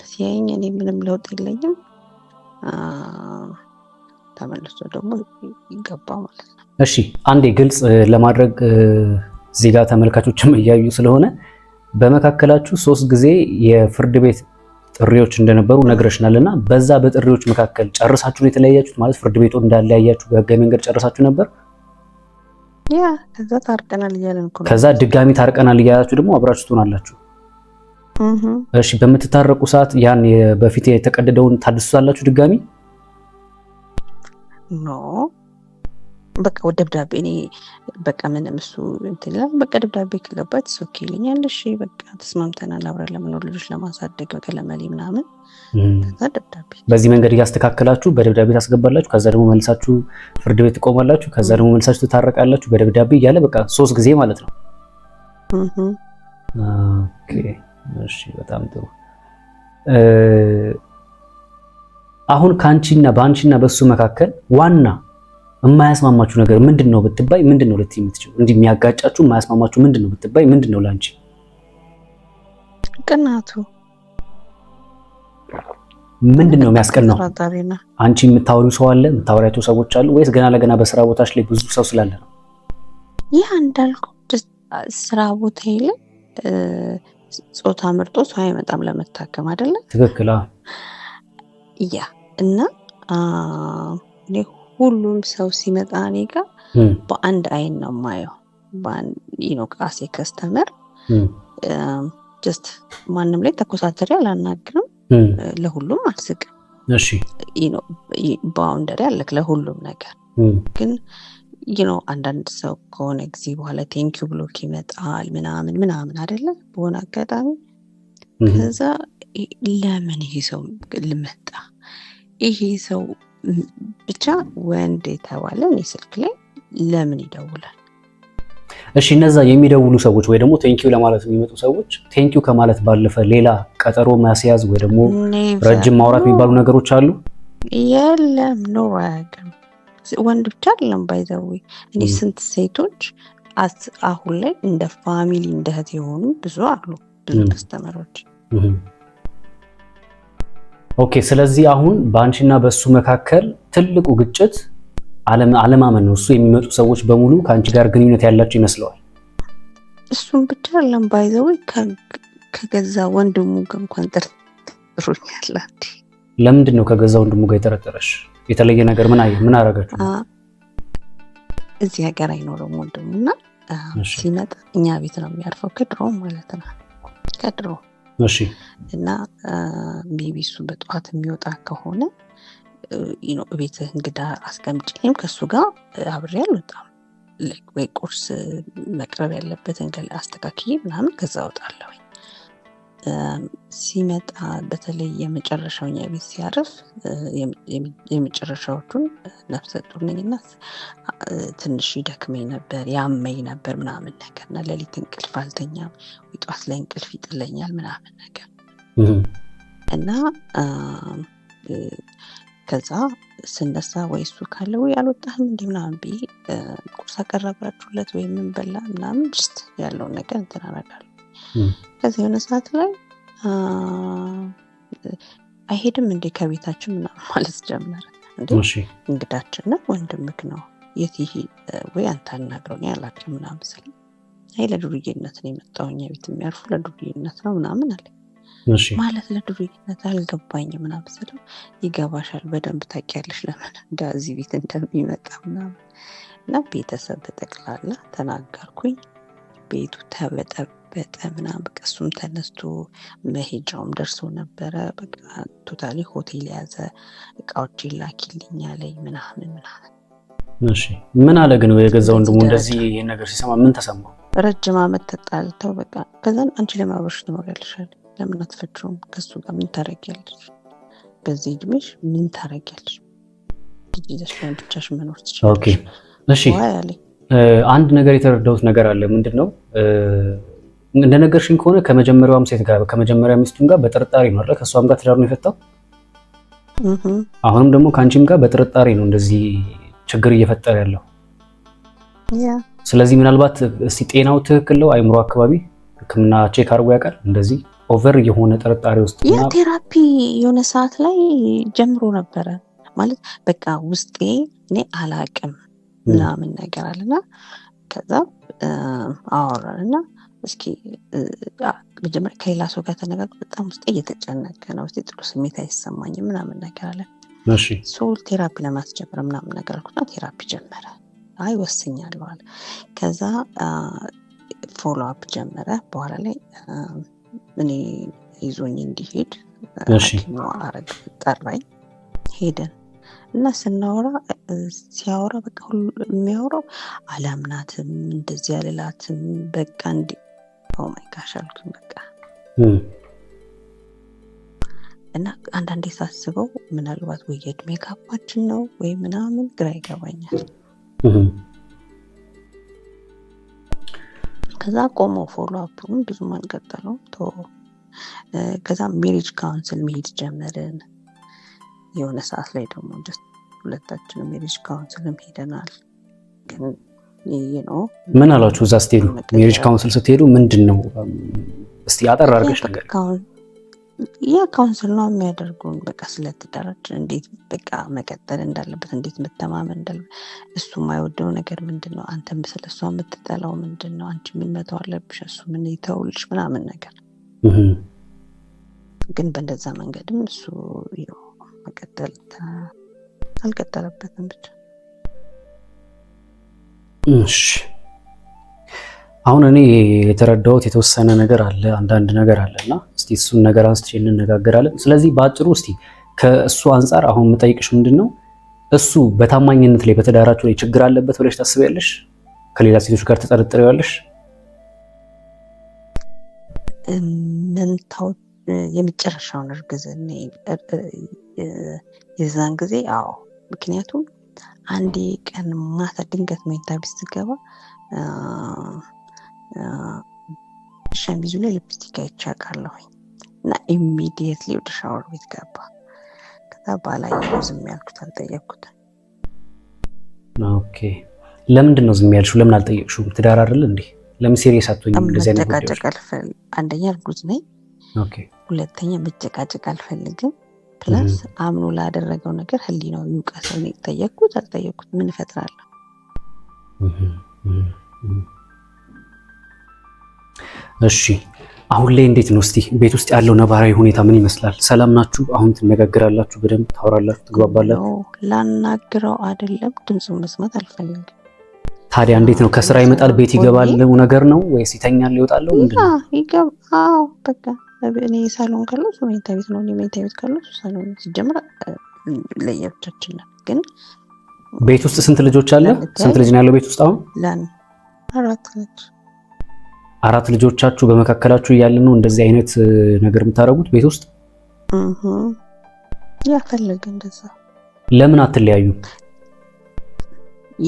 ሲያየኝ እኔ ምንም ለውጥ የለኝም፣ ተመልሶ ደግሞ ይገባ ማለት ነው። እሺ አንዴ ግልጽ ለማድረግ እዚህ ጋር ተመልካቾችም እያዩ ስለሆነ በመካከላችሁ 3 ጊዜ የፍርድ ቤት ጥሪዎች እንደነበሩ ነግረሽናልና በዛ በጥሪዎች መካከል ጨርሳችሁ ነው የተለያያችሁት? ማለት ፍርድ ቤቱ እንዳለያያችሁ በህጋዊ መንገድ ጨርሳችሁ ነበር? ከዛ ታርቀናል እያለን እኮ ነው። ከዛ ድጋሚ ታርቀናል እያላችሁ ደግሞ አብራችሁ ትሆናላችሁ። እሺ በምትታረቁ ሰዓት ያን በፊት የተቀደደውን ታድሱታላችሁ ድጋሚ? ኖ በቃ ወደ ደብዳቤ እኔ በቃ ምንም እሱ እንትን ይላል። በቃ ደብዳቤ ከገባት ኦኬ ይለኛል። እሺ በቃ ተስማምተናል አብረን ለመኖር ልጆች ለማሳደግ በቀለመሌ ምናምን። ከዛ ደብዳቤ በዚህ መንገድ እያስተካከላችሁ በደብዳቤ ታስገባላችሁ። ከዛ ደግሞ መልሳችሁ ፍርድ ቤት ትቆማላችሁ። ከዛ ደግሞ መልሳችሁ ትታረቃላችሁ በደብዳቤ እያለ በቃ 3 ጊዜ ማለት ነው። ኦኬ እሺ በጣም ጥሩ። አሁን ካንቺና ባንቺና በሱ መካከል ዋና የማያስማማችሁ ነገር ምንድነው ብትባይ ምንድነው ልትይ የምትችይው? እንዲህ የሚያጋጫችሁ የማያስማማችሁ ምንድነው ብትባይ ምንድነው ላንቺ? ቅናቱ። ምንድነው የሚያስቀናው? አንቺ የምታወሪው ሰው አለ? የምታወሪያቸው ሰዎች አሉ ወይስ ገና ለገና በስራ ቦታሽ ላይ ብዙ ሰው ስላለ ነው? ያ እንዳልኩ ስራ ቦታ ላይ ጾታ ምርጦ ሰው አይመጣም ለመታከም አይደለ? ትክክል። ያ እና እኔ ሁሉም ሰው ሲመጣ እኔ ጋር በአንድ አይን ነው የማየው። ቃሴ ከስተመር ጀስት ማንም ላይ ተኮሳተሪ አላናግርም፣ ለሁሉም አልስቅም። እሺ ባውንደሪ አለክ ለሁሉም ነገር። ግን አንዳንድ ሰው ከሆነ ጊዜ በኋላ ቴንኪው ብሎክ ይመጣል ምናምን አይደለ? በሆነ አጋጣሚ ከዛ ለምን ይሄ ሰው ልመጣ ይሄ ሰው ብቻ ወንድ የተባለ እኔ ስልክ ላይ ለምን ይደውላል? እሺ እነዛ የሚደውሉ ሰዎች ወይ ደግሞ ቴንኪው ለማለት የሚመጡ ሰዎች ቴንኪው ከማለት ባለፈ ሌላ ቀጠሮ ማስያዝ ወይ ደግሞ ረጅም ማውራት የሚባሉ ነገሮች አሉ? የለም ነው አያውቅም። ወንድ ብቻ አይደለም ባይዘው እኔ ስንት ሴቶች አሁን ላይ እንደ ፋሚሊ እንደ እህት የሆኑ ብዙ አሉ፣ ብዙ ከስተመሮች። ኦኬ ስለዚህ አሁን በአንቺና በሱ መካከል ትልቁ ግጭት አለማመን ነው። እሱ የሚመጡ ሰዎች በሙሉ ከአንቺ ጋር ግንኙነት ያላቸው ይመስለዋል። እሱም ብቻ አይደለም ባይዘው ከገዛ ወንድሙ ጋር እንኳን ጠርጥሮኛል። ለምንድን ነው ከገዛ ወንድሙ ጋር የጠረጠረሽ? የተለየ ነገር ምን አደረጋችሁ? እዚህ ሀገር አይኖርም ወንድሙና ሲመጣ እኛ ቤት ነው የሚያርፈው፣ ከድሮ ማለት ነው ከድሮ። እሺ እና ሜቢ እሱ በጠዋት የሚወጣ ከሆነ ቤት እንግዳ አስቀምጬም ከሱ ጋር አብሬ አልወጣም። ወይ ቁርስ መቅረብ ያለበትን አስተካክዬ ምናምን ከዛ እወጣለሁ። ሲመጣ በተለይ የመጨረሻውኛ ቤት ሲያርፍ የመጨረሻዎቹን ነፍሰ ጡር ነኝና ትንሽ ይደክመኝ ነበር፣ ያመኝ ነበር ምናምን ነገር እና ሌሊት እንቅልፍ አልተኛም፣ ወይ ጠዋት ላይ እንቅልፍ ይጥለኛል ምናምን ነገር እና ከዛ ስነሳ ወይ እሱ ካለ ወይ አልወጣህም እንዴ ምናምን ብዬ ቁርስ አቀረባችሁለት ወይ ምን በላ ምናምን ጅስት ያለውን ነገር እንትን አደርጋለሁ። ከዛ የሆነ ሰዓት ላይ አይሄድም እንዴ ከቤታችን ምናምን ማለት ጀመረ። እንዴ እንግዳችን ነው ወንድምክ ነው የት ወይ አንተ አናግረው እኔ አላውቅም ምናምን ስል አይ ለዱርዬነት ነው የመጣው እኛ ቤት የሚያርፉ ለዱርዬነት ነው ምናምን አለ። እሺ ማለት ለዱርዬነት አልገባኝም ምናምን ስለው ይገባሻል በደንብ ታውቂያለሽ ለምን እንደዚህ ቤት እንደሚመጣ ምናምን እና ቤተሰብ በጠቅላላ ተናገርኩኝ። ቤቱ ተበጠበጠ ምናምን በቃ እሱም ተነስቶ መሄጃውም ደርሶ ነበረ። በቃ ቶታሊ ሆቴል ያዘ። እቃዎችን ላኪልኝ አለኝ ምናምን ምናምን። እሺ ምን አለ ግን የገዛ ወንድሙ እንደዚህ ይሄን ነገር ሲሰማ ምን ተሰማው? ረጅም ዓመት ተጣልተው በቃ ከዛን አንቺ ለማብረሽ ትኖሪያለሽ አለ። ለምን አትፈችውም? ከሱ ጋር ምን ታረጊያለሽ? በዚህ እድሜሽ ምን ታረጊያለሽ? ልጅሽ ብቻሽ መኖር ትችላለሽ። ኦኬ እሺ አንድ ነገር የተረዳሁት ነገር አለ። ምንድነው እንደነገርሽኝ ከሆነ ከመጀመሪያውም ሴት ጋር ከመጀመሪያ ሚስቱም ጋር በጥርጣሬ ነው አይደል? ከሷም ጋር ትዳር ነው የፈታው። አሁንም ደግሞ ከአንቺም ጋር በጥርጣሬ ነው እንደዚህ ችግር እየፈጠረ ያለው። ስለዚህ ምናልባት እስቲ ጤናው ትክክል ነው? አይምሮ አካባቢ ሕክምና ቼክ አድርጎ ያውቃል? እንደዚህ ኦቨር የሆነ ጥርጣሬ ውስጥ ቴራፒ የሆነ ሰዓት ላይ ጀምሮ ነበረ ማለት በቃ ውስጤ እኔ አላቅም ምናምን ነገር አለና ከዛ አወራንና እስኪ መጀመሪያ ከሌላ ሰው ጋር ተነጋግረን በጣም ውስጤ እየተጨነቀ ነው ውስጤ ጥሩ ስሜት አይሰማኝም ምናምን ነገር አለ። እሺ ሶል ቴራፒ ለማስጀመር ምናምን ነገር አልኩና ቴራፒ ጀመረ። አይ ወስኛለሁ አለ። ከዛ ፎሎ አፕ ጀመረ። በኋላ ላይ እኔ ይዞኝ እንዲሄድ ሐኪሙ አረግ ጠራኝ። ሄደን እና ስናወራ ሲያወራ በቃ ሁሉ የሚያወራው አላምናትም እንደዚህ ያለላትም በቃ እንዲ ኦ ማይ ጋሽ አልኩኝ በቃ እና አንዳንዴ ሳስበው ምናልባት ወይ የእድሜ ጋፓችን ነው ወይ ምናምን ግራ ይገባኛል። ከዛ ቆሞ ፎሎ አፑን ብዙም አልቀጠለውም ቶ ከዛ ሜሪጅ ካውንስል መሄድ ጀመርን። የሆነ ሰዓት ላይ ደግሞ ሁለታችንም ሜሪጅ ካውንስልም ሄደናል። ግን ምን አላችሁ እዛ ስትሄዱ? ሜሪጅ ካውንስል ስትሄዱ ምንድነው እስቲ አጠር አድርገሽ ነገር ያ ካውንስል ነው የሚያደርጉን በቃ ስለትዳራችን እንዴት በቃ መቀጠል እንዳለበት እንዴት መተማመን እንዳለበት እሱ የማይወደው ነገር ምንድነው አንተም ስለሷ የምትጠላው ምንድነው አንቺ ምን መተው አለብሽ እሱ ምን ይተውልሽ ምናምን ነገር ግን በእንደዛ መንገድም እሱ መቀጠል አልቀጠለበትም ብቻ። እሺ አሁን እኔ የተረዳሁት የተወሰነ ነገር አለ አንዳንድ ነገር አለና እስቲ እሱን ነገር አንስቼ እንነጋገራለን። ስለዚህ በአጭሩ እስቲ ከእሱ አንፃር አሁን የምጠይቅሽ ምንድነው እሱ በታማኝነት ላይ በተዳራችሁ ላይ ችግር አለበት ብለሽ ታስቢያለሽ? ከሌላ ሴቶች ጋር ተጠርጥሪዋለሽ? መንታው የመጨረሻውን እርግዝና የዛን ጊዜ አዎ ምክንያቱም አንዴ ቀን ማታ ድንገት መኝታ ቤት ስገባ ሸሚዙ ላይ ሊፕስቲክ አይቻቃለሁ እና ኢሚዲየትሊ ወደ ሻወር ቤት ገባ። ከዛ ባላየው ዝም ያልኩት አልጠየቅኩት። ኦኬ ለምንድን ነው ዝም ያልሽው? ለምን አልጠየቅሽውም? ትዳር አይደል እንዴ? ለምን ሲሪየስ አትሆኝም? እንደዚህ አይነት መጨቃጨቅ አንደኛ እርጉዝ ነኝ። ኦኬ ሁለተኛ መጨቃጨቅ አልፈልግም። ፕላስ አምኖ ላደረገው ነገር ህሊናው ይውቀሰው ነው ጠየቅኩት አልጠየቅኩት ምን እፈጥራለሁ? እሺ አሁን ላይ እንዴት ነው እስቲ ቤት ውስጥ ያለው ነባራዊ ሁኔታ ምን ይመስላል? ሰላም ናችሁ? አሁን ትነጋገራላችሁ? በደንብ ታወራላችሁ? ትግባባላችሁ? ላናግረው አይደለም ድምፁን መስማት አልፈልግም። ታዲያ እንዴት ነው? ከስራ ይመጣል ቤት ይገባል ነገር ነው ወይስ ይተኛል ይወጣል? ምንድነው? ይገባው በቃ እኔ ሳሎን ካለው እሱ መኝታ ቤት ነው፣ እኔ መኝታ ቤት ካለው እሱ ሳሎን። ሲጀምር ለየብቻችን ነው። ግን ቤት ውስጥ ስንት ልጆች አለ? ስንት ልጅ ነው ያለው ቤት ውስጥ አሁን? አራት ልጆቻችሁ በመካከላችሁ እያለ ነው እንደዚህ አይነት ነገር የምታደርጉት ቤት ውስጥ? ያፈለገ እንደዛ። ለምን አትለያዩ?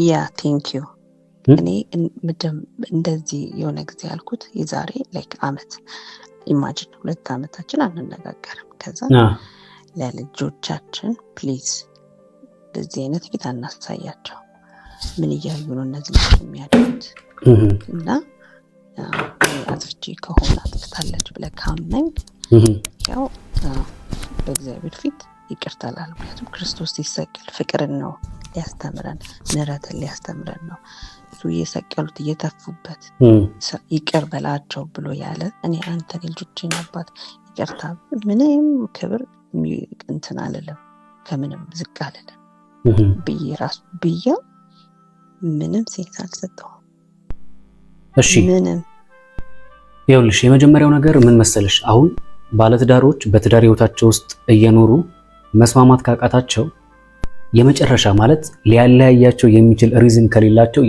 ያ ቴንክ ዩ። እኔ እንደዚህ የሆነ ጊዜ ያልኩት የዛሬ ላይክ አመት ኢማጂን 2 አመታችን አንነጋገርም። ከዛ ለልጆቻችን ፕሊዝ እንደዚህ አይነት ፊት አናሳያቸው። ምን እያዩ ነው እነዚህ ልጆች የሚያደርጉት? እና አጥፍቼ ከሆነ አጥፍታለች ብለህ ካመንክ ያው በእግዚአብሔር ፊት ይቅርታ ላለ ምክንያቱም ክርስቶስ ሲሰቀል ፍቅርን ነው ሊያስተምረን፣ ምህረትን ሊያስተምረን ነው። እሱ እየሰቀሉት እየተፉበት ይቅር በላቸው ብሎ ያለ እኔ አንተን ልጆችን አባት ይቅርታ ምንም ክብር እንትን አልልም፣ ከምንም ዝቅ አልልም ብዬ ራሱ ብዬ ምንም ሴት አልሰጠው። እሺ ምንም ይኸውልሽ የመጀመሪያው ነገር ምን መሰለሽ፣ አሁን ባለትዳሮች በትዳር ህይወታቸው ውስጥ እየኖሩ መስማማት ካቃታቸው የመጨረሻ ማለት ሊያለያያቸው የሚችል ሪዝን ከሌላቸው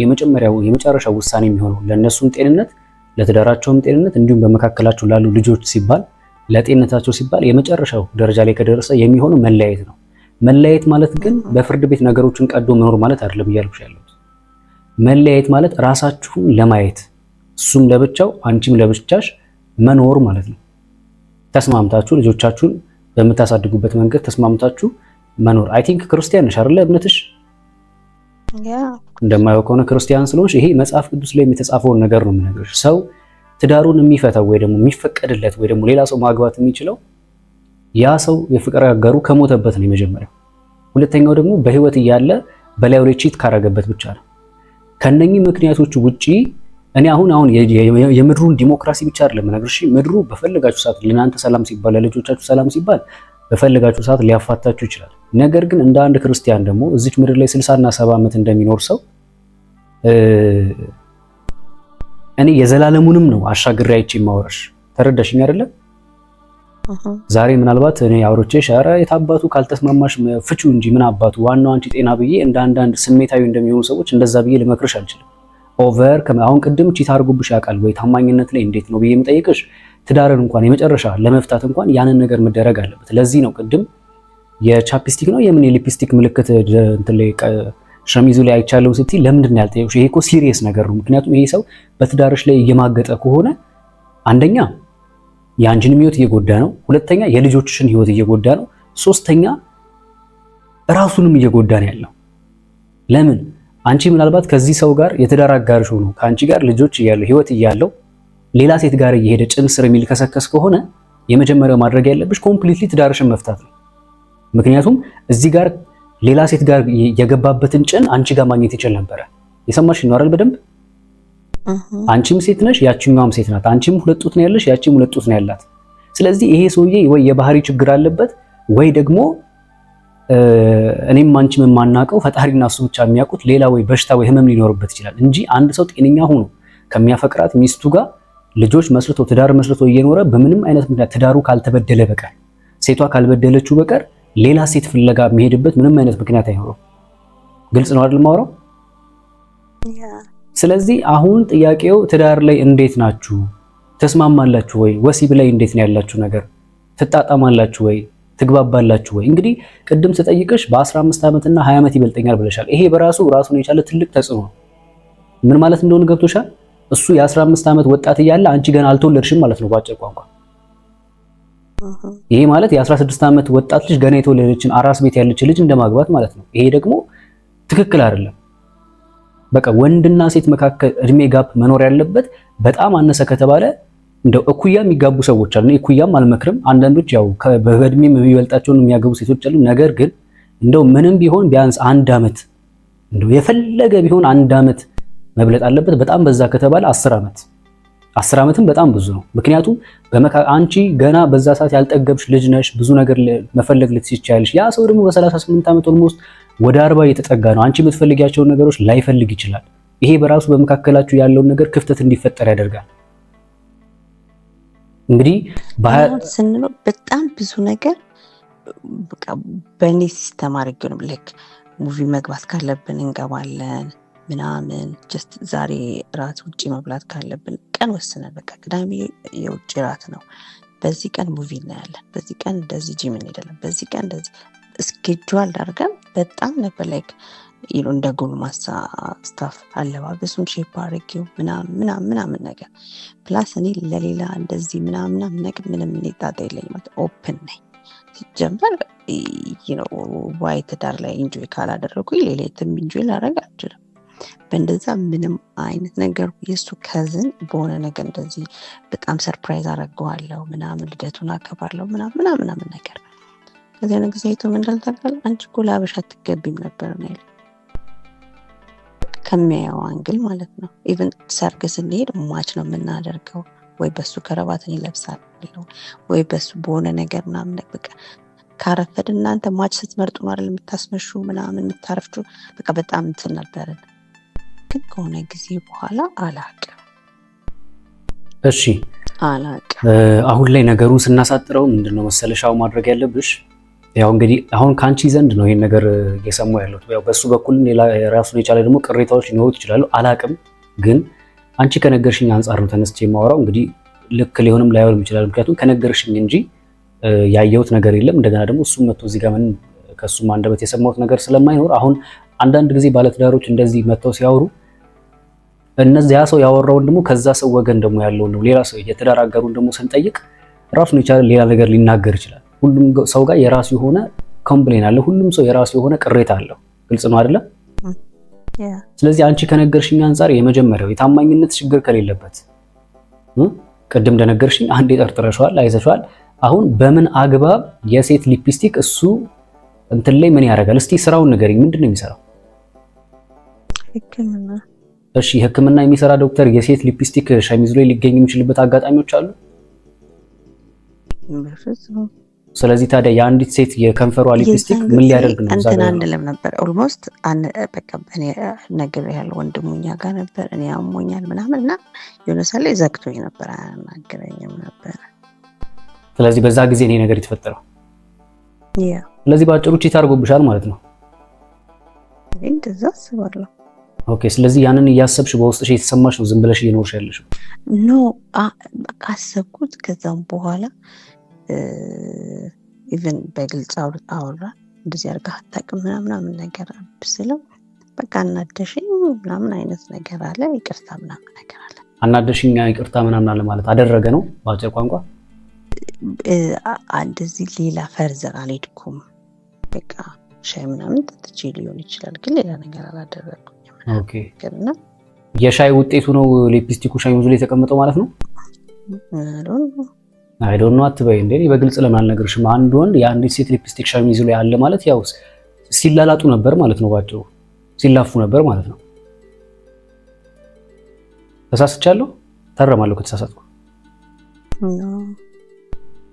የመጨረሻው ውሳኔ የሚሆነው ለነሱም ጤንነት ለትዳራቸውም ጤንነት እንዲሁም በመካከላቸው ላሉ ልጆች ሲባል ለጤንነታቸው ሲባል የመጨረሻው ደረጃ ላይ ከደረሰ የሚሆነው መለያየት ነው። መለያየት ማለት ግን በፍርድ ቤት ነገሮችን ቀዶ መኖር ማለት አይደለም እያልኩሽ ያለሁት። መለያየት ማለት ራሳችሁን ለማየት እሱም ለብቻው አንቺም ለብቻሽ መኖር ማለት ነው። ተስማምታችሁ ልጆቻችሁን በምታሳድጉበት መንገድ ተስማምታችሁ መኖር። አይ ቲንክ ክርስቲያን ነሽ አይደለ? እምነትሽ እንደማየው ከሆነ ክርስቲያን ስለሆንሽ ይሄ መጽሐፍ ቅዱስ ላይ የተጻፈውን ነገር ነው የምነግርሽ። ሰው ትዳሩን የሚፈታው ወይ ደግሞ የሚፈቀድለት ወይ ደግሞ ሌላ ሰው ማግባት የሚችለው ያ ሰው የፍቅር አጋሩ ከሞተበት ነው የመጀመሪያው። ሁለተኛው ደግሞ በህይወት እያለ በላዩ ላይ ቺት ካረገበት ብቻ ነው። ከነኚህ ምክንያቶች ውጪ እኔ አሁን የምድሩን ዲሞክራሲ ብቻ አይደለም የምነግርሽ። ምድሩ በፈለጋችሁ ሰዓት ለእናንተ ሰላም ሲባል ለልጆቻችሁ ሰላም ሲባል በፈለጋችሁ ሰዓት ሊያፋታችሁ ይችላል። ነገር ግን እንደ አንድ ክርስቲያን ደግሞ እዚች ምድር ላይ 60 እና 70 ዓመት እንደሚኖር ሰው እኔ የዘላለሙንም ነው አሻግሬ አይቼ ማወራሽ። ተረዳሽኝ አይደለ? ዛሬ ምናልባት እኔ አውሮቼሽ ኧረ የታባቱ ካልተስማማሽ ፍቺው እንጂ ምን አባቱ ዋናው አንቺ ጤና ብዬ እንደ አንዳንድ ስሜታዊ እንደሚሆኑ ሰዎች እንደዛ ብዬ ልመክርሽ አልችልም። ኦቨር አሁን ቅድም ቺት አድርጎብሽ ያውቃል ወይ ታማኝነት ላይ እንዴት ነው ብዬ የምጠይቅሽ፣ ትዳርን እንኳን የመጨረሻ ለመፍታት እንኳን ያንን ነገር መደረግ አለበት። ለዚህ ነው ቅድም የቻፕስቲክ ነው የምን የሊፕስቲክ ምልክት እንትን ላይ ሸሚዙ ላይ አይቻለው ስትይ ለምንድን ነው ያልጠየቅሽ? ይሄ እኮ ሲሪየስ ነገር ነው። ምክንያቱም ይሄ ሰው በትዳርሽ ላይ እየማገጠ ከሆነ አንደኛ የአንቺንም ህይወት እየጎዳ ነው፣ ሁለተኛ የልጆችሽን ህይወት እየጎዳ ነው፣ ሶስተኛ ራሱንም እየጎዳ ነው ያለው። ለምን አንቺ ምናልባት ከዚህ ሰው ጋር የትዳር አጋርሽ ሆኖ ከአንቺ ጋር ልጆች እያሉ ህይወት እያለው ሌላ ሴት ጋር እየሄደ ጭን ስር የሚል ከሰከስ ከሆነ የመጀመሪያው ማድረግ ያለብሽ ኮምፕሊትሊ ትዳርሽን መፍታት ነው። ምክንያቱም እዚህ ጋር ሌላ ሴት ጋር የገባበትን ጭን አንቺ ጋር ማግኘት ይችል ነበረ። የሰማሽ ነው አይደል? በደንብ አንቺም ሴት ነሽ፣ ያቺኛውም ሴት ናት። አንቺም ሁለት ጡት ነው ያለሽ፣ ያቺም ሁለት ጡት ነው ያላት። ስለዚህ ይሄ ሰውዬ ወይ የባህሪ ችግር አለበት ወይ ደግሞ እኔም አንቺም የማናውቀው ፈጣሪና እሱ ብቻ የሚያውቁት ሌላ ወይ በሽታ ወይ ህመም ሊኖርበት ይችላል እንጂ አንድ ሰው ጤነኛ ሆኖ ከሚያፈቅራት ሚስቱ ጋር ልጆች መስርቶ ትዳር መስርቶ እየኖረ በምንም አይነት ምክንያት ትዳሩ ካልተበደለ በቀር ሴቷ ካልበደለችው በቀር ሌላ ሴት ፍለጋ የሚሄድበት ምንም አይነት ምክንያት አይኖርም። ግልጽ ነው አይደል ማውራው? ስለዚህ አሁን ጥያቄው ትዳር ላይ እንዴት ናችሁ? ተስማማላችሁ ወይ? ወሲብ ላይ እንዴት ነው ያላችሁ ነገር? ትጣጣማላችሁ ወይ? ትግባባላችሁ ወይ? እንግዲህ ቅድም ስጠይቅሽ በ15 ዓመት እና 20 ዓመት ይበልጠኛል ብለሻል። ይሄ በራሱ ራሱን የቻለ ትልቅ ተጽዕኖ ነው። ምን ማለት እንደሆነ ገብቶሻል? እሱ የ15 ዓመት ወጣት እያለ አንቺ ገና አልተወለድሽም ማለት ነው ባጭር ቋንቋ። ይሄ ማለት የ16 ዓመት ወጣት ልጅ ገና የተወለደችን አራስ ቤት ያለች ልጅ እንደማግባት ማለት ነው። ይሄ ደግሞ ትክክል አይደለም። በቃ ወንድና ሴት መካከል እድሜ ጋፕ መኖር ያለበት በጣም አነሰ ከተባለ እንደው እኩያ የሚጋቡ ሰዎች አሉ። እኩያም አልመክርም። አንዳንዶች ያው በእድሜም የሚበልጣቸውን የሚያገቡ ሴቶች አሉ። ነገር ግን እንደው ምንም ቢሆን ቢያንስ 1 ዓመት እንደው የፈለገ ቢሆን 1 ዓመት መብለጥ አለበት። በጣም በዛ ከተባለ 10 ዓመት 10 ዓመትም በጣም ብዙ ነው። ምክንያቱም አንቺ ገና በዛ ሰዓት ያልጠገብሽ ልጅ ነሽ። ብዙ ነገር መፈለግ ልትችያለሽ። ያ ሰው ደግሞ በ38 ዓመት ኦልሞስት ወደ 40 እየተጠጋ ነው። አንቺ የምትፈልጊያቸውን ነገሮች ላይፈልግ ይችላል። ይሄ በራሱ በመካከላችሁ ያለውን ነገር ክፍተት እንዲፈጠር ያደርጋል። እንግዲህ ስንለው በጣም ብዙ ነገር በቃ በእኔ ሲስተም አድርጌው ነው። ልክ ሙቪ መግባት ካለብን እንገባለን ምናምን። ጀስት ዛሬ ራት ውጪ መብላት ካለብን ቀን ወስነን በቃ ቅዳሜ የውጪ ራት ነው፣ በዚህ ቀን ሙቪ እናያለን፣ በዚህ ቀን እንደዚህ ጂም እንሄዳለን፣ በዚህ ቀን እንደዚህ ስኬጁል አድርገን በጣም ነበር ላይክ እንደ ጎልማሳ ስታፍ አለባበሱን ሼፕ አድርጌው ምናምን ነገር ፕላስ እኔ ለሌላ እንደዚህ ምናምን ነገር ምንም ጣጣ የለኝም ማለት ኦፕን ነኝ። ሲጀመር ዋይ ትዳር ላይ ኢንጆይ ካላደረጉኝ ሌላትም ኢንጆይ ላደርግ አልችልም። በእንደዛ ምንም አይነት ነገር የእሱ ከዝን በሆነ ነገር እንደዚህ በጣም ሰርፕራይዝ አደርገዋለሁ ምናምን ልደቱን አከብራለሁ ምናምን ነገር ከዚያ ጊዜ አይቶ ምን እንዳልታቀል አንቺ እኮ ለአበሻ አትገቢም ነበር ነው ያለው። ከሚያየው አንግል ማለት ነው። ኢቭን ሰርግ ስንሄድ ማች ነው የምናደርገው፣ ወይ በሱ ከረባትን ይለብሳል ወይ በሱ በሆነ ነገር ምናምን። በቃ ካረፈድ እናንተ ማች ስትመርጡ ነው አይደል የምታስመሹ ምናምን የምታረፍቹ። በቃ በጣም እንትን ነበርን። ግን ከሆነ ጊዜ በኋላ አላቅም። እሺ አላቅም። አሁን ላይ ነገሩን ስናሳጥረው ምንድነው መሰለሻው ማድረግ ያለብሽ፣ ያው እንግዲህ አሁን ካንቺ ዘንድ ነው ይሄን ነገር እየሰማው ያለው። ያው በሱ በኩል ሌላ ራሱን የቻለ ደግሞ ቅሬታዎች ሊኖሩት ይችላሉ፣ አላቅም። ግን አንቺ ከነገርሽኝ አንፃር ነው ተነስቼ የማወራው። እንግዲህ ልክ ሊሆንም ላይሆንም ይችላል፣ ምክንያቱም ከነገርሽኝ እንጂ ያየሁት ነገር የለም። እንደገና ደግሞ እሱም መጥቶ እዚህ ጋር ምን ከሱም አንደበት የሰማሁት ነገር ስለማይኖር አሁን አንዳንድ ጊዜ ባለትዳሮች እንደዚህ መጥተው ሲያወሩ እነዚያ ሰው ያወራውን ደግሞ ከዛ ሰው ወገን ደግሞ ያለው ነው ሌላ ሰው የትዳር አጋሩን ደግሞ ስንጠይቅ ራሱን የቻለ ሌላ ነገር ሊናገር ይችላል። ሁሉም ሰው ጋር የራሱ የሆነ ኮምፕሌን አለ። ሁሉም ሰው የራሱ የሆነ ቅሬታ አለው። ግልጽ ነው አይደለም? ስለዚህ አንቺ ከነገርሽኝ አንፃር የመጀመሪያው የታማኝነት ችግር ከሌለበት ቅድም እንደነገርሽኝ አንዴ ጠርጥረሻል፣ አይዘሻል። አሁን በምን አግባብ የሴት ሊፕስቲክ እሱ እንትን ላይ ምን ያደርጋል? እስቲ ስራውን ንገሪኝ። ምንድን ነው የሚሰራው? ሕክምና። እሺ ሕክምና የሚሰራ ዶክተር የሴት ሊፕስቲክ ሸሚዝ ላይ ሊገኝ የሚችልበት አጋጣሚዎች አሉ? ስለዚህ ታዲያ የአንዲት ሴት የከንፈሯ ሊፕስቲክ ምን ሊያደርግ ነው? እንትን አንልም ነበር ኦልሞስት በቃ እኔ ነገር ያለው ወንድሙኛ ጋር ነበር። እኔ አሞኛል ምናምን እና የሆነ ሰዓት ላይ ዘግቶኝ ነበር፣ አናገረኝም ነበር። ስለዚህ በዛ ጊዜ ነው ነገር የተፈጠረው። ስለዚህ ባጭሩ ቺት አድርጎብሻል ማለት ነው። እንደዛ አስባለሁ። ኦኬ። ስለዚህ ያንን እያሰብሽ በውስጥሽ የተሰማሽ ነው ዝም ብለሽ እየኖርሽ ያለሽ? ኖ በቃ አሰብኩት። ከዛም በኋላ ኢቭን በግልጽ አወራ። እንደዚህ አድርጋ አታውቅም ምናምን ነገር ብስለው በቃ አናደሽኝ ምናምን አይነት ነገር አለ። ይቅርታ ምናምን ነገር አለ። አናደሽኝ ይቅርታ ምናምን አለ ማለት አደረገ ነው በአጭር ቋንቋ። እንደዚህ ሌላ ፈርዘር አልሄድኩም። በቃ ሻይ ምናምን ጠጥቼ ሊሆን ይችላል፣ ግን ሌላ ነገር አላደረኩም። ኦኬ። የሻይ ውጤቱ ነው ሊፕስቲኩ ሸሚዙ ላይ የተቀመጠው ማለት ነው። አይ ዶንት ኖ አትበይ እንዴ። በግልጽ ለምን አልነገርሽም? አንድ ወንድ የአንዲት ሴት ሊፕስቲክ ሸሚዙ ላይ አለ ማለት ያው ሲላላጡ ነበር ማለት ነው፣ ባጭሩ ሲላፉ ነበር ማለት ነው። ተሳስቻለሁ? ታረማለሁ ከተሳሳትኩ።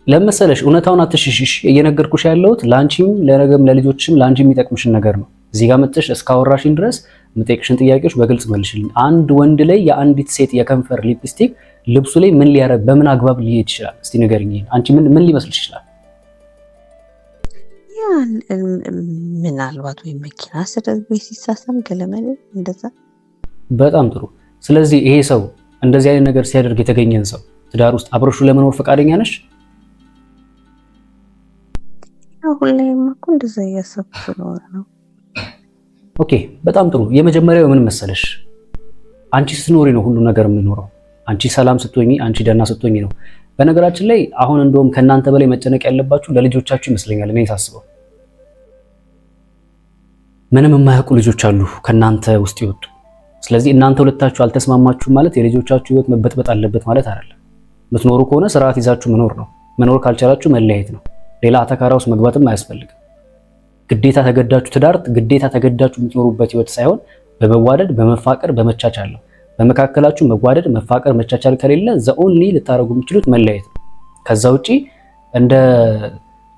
ለምሳሌሽ እውነታውን አትሽሽሽ። እየነገርኩሽ ያለሁት ላንቺም ለነገም ለልጆችም ላንቺም የሚጠቅምሽን ነገር ነው። እዚህ ጋር መጥተሽ እስካወራሽኝ ድረስ የምጠይቅሽን ጥያቄዎች በግልጽ መልሽልኝ። አንድ ወንድ ላይ የአንዲት ሴት የከንፈር ሊፕስቲክ ልብሱ ላይ ምን ሊያረግ በምን አግባብ ሊሄድ ይችላል? እስቲ ንገሪኝ። አንቺ ምን ሊመስልሽ ይችላል? ምናልባት ወይ መኪና ስደት ወይ ሲሳሳም ገለመለ እንደዛ። በጣም ጥሩ። ስለዚህ ይሄ ሰው እንደዚህ አይነት ነገር ሲያደርግ የተገኘን ሰው ትዳር ውስጥ አብረሹ ለመኖር ፈቃደኛ ነሽ? ሁሌም እኮ እንደዛ እያሰብኩ ስለሆነ ነው። ኦኬ፣ በጣም ጥሩ። የመጀመሪያው ምን መሰለሽ፣ አንቺ ስትኖሪ ነው ሁሉ ነገር የሚኖረው። አንቺ ሰላም ስትሆኚ፣ አንቺ ደህና ስትሆኚ ነው። በነገራችን ላይ አሁን እንደውም ከእናንተ በላይ መጨነቅ ያለባችሁ ለልጆቻችሁ ይመስለኛል። እኔ ሳስበው ምንም የማያውቁ ልጆች አሉ ከእናንተ ውስጥ ይወጡ። ስለዚህ እናንተ ሁለታችሁ አልተስማማችሁም ማለት የልጆቻችሁ ህይወት መበጥበጥ አለበት ማለት አይደለም። የምትኖሩ ከሆነ ስርዓት ይዛችሁ መኖር ነው። መኖር ካልቻላችሁ መለያየት ነው። ሌላ አተካራ ውስጥ መግባትም አያስፈልግም። ግዴታ ተገዳችሁ ትዳር ግዴታ ተገዳችሁ የምትኖሩበት ህይወት ሳይሆን በመዋደድ በመፋቀር በመቻቻል ነው። በመካከላችሁ መዋደድ መፋቀር መቻቻል ከሌለ ዘኦንሊ ልታረጉ የምትችሉት መለያየት ነው። ከዛ ውጪ እንደ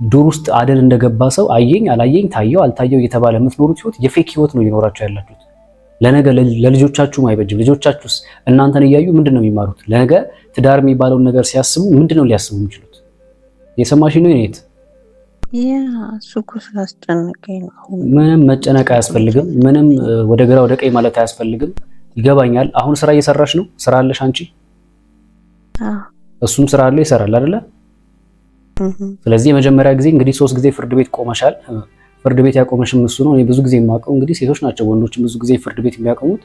ዱር ውስጥ አደን እንደገባ ሰው አየኝ አላየኝ ታየው አልታየው እየተባለ የምትኖሩት ህይወት የፌክ ህይወት ነው እየኖራችሁ ያላችሁት። ለነገ ለልጆቻችሁም አይበጅም። ልጆቻችሁስ እናንተን እያዩ ምንድነው የሚማሩት? ለነገ ትዳር የሚባለውን ነገር ሲያስቡ ምንድነው ሊያስቡ የሚችሉት? የሰማሽ ነው ይኔት ሱቁ ስላስጨነቀኝ ነው። ምንም መጨነቅ አያስፈልግም። ምንም ወደ ግራ ወደ ቀኝ ማለት አያስፈልግም። ይገባኛል። አሁን ስራ እየሰራሽ ነው። ስራ አለሽ አንቺ? እሱም ስራ አለው ይሰራል አይደለ? ስለዚህ የመጀመሪያ ጊዜ እንግዲህ 3 ጊዜ ፍርድ ቤት ቆመሻል። ፍርድ ቤት ያቆመሽም እሱ ነው። እኔ ብዙ ጊዜ የማውቀው እንግዲህ ሴቶች ናቸው፣ ወንዶችም ብዙ ጊዜ ፍርድ ቤት የሚያቆሙት።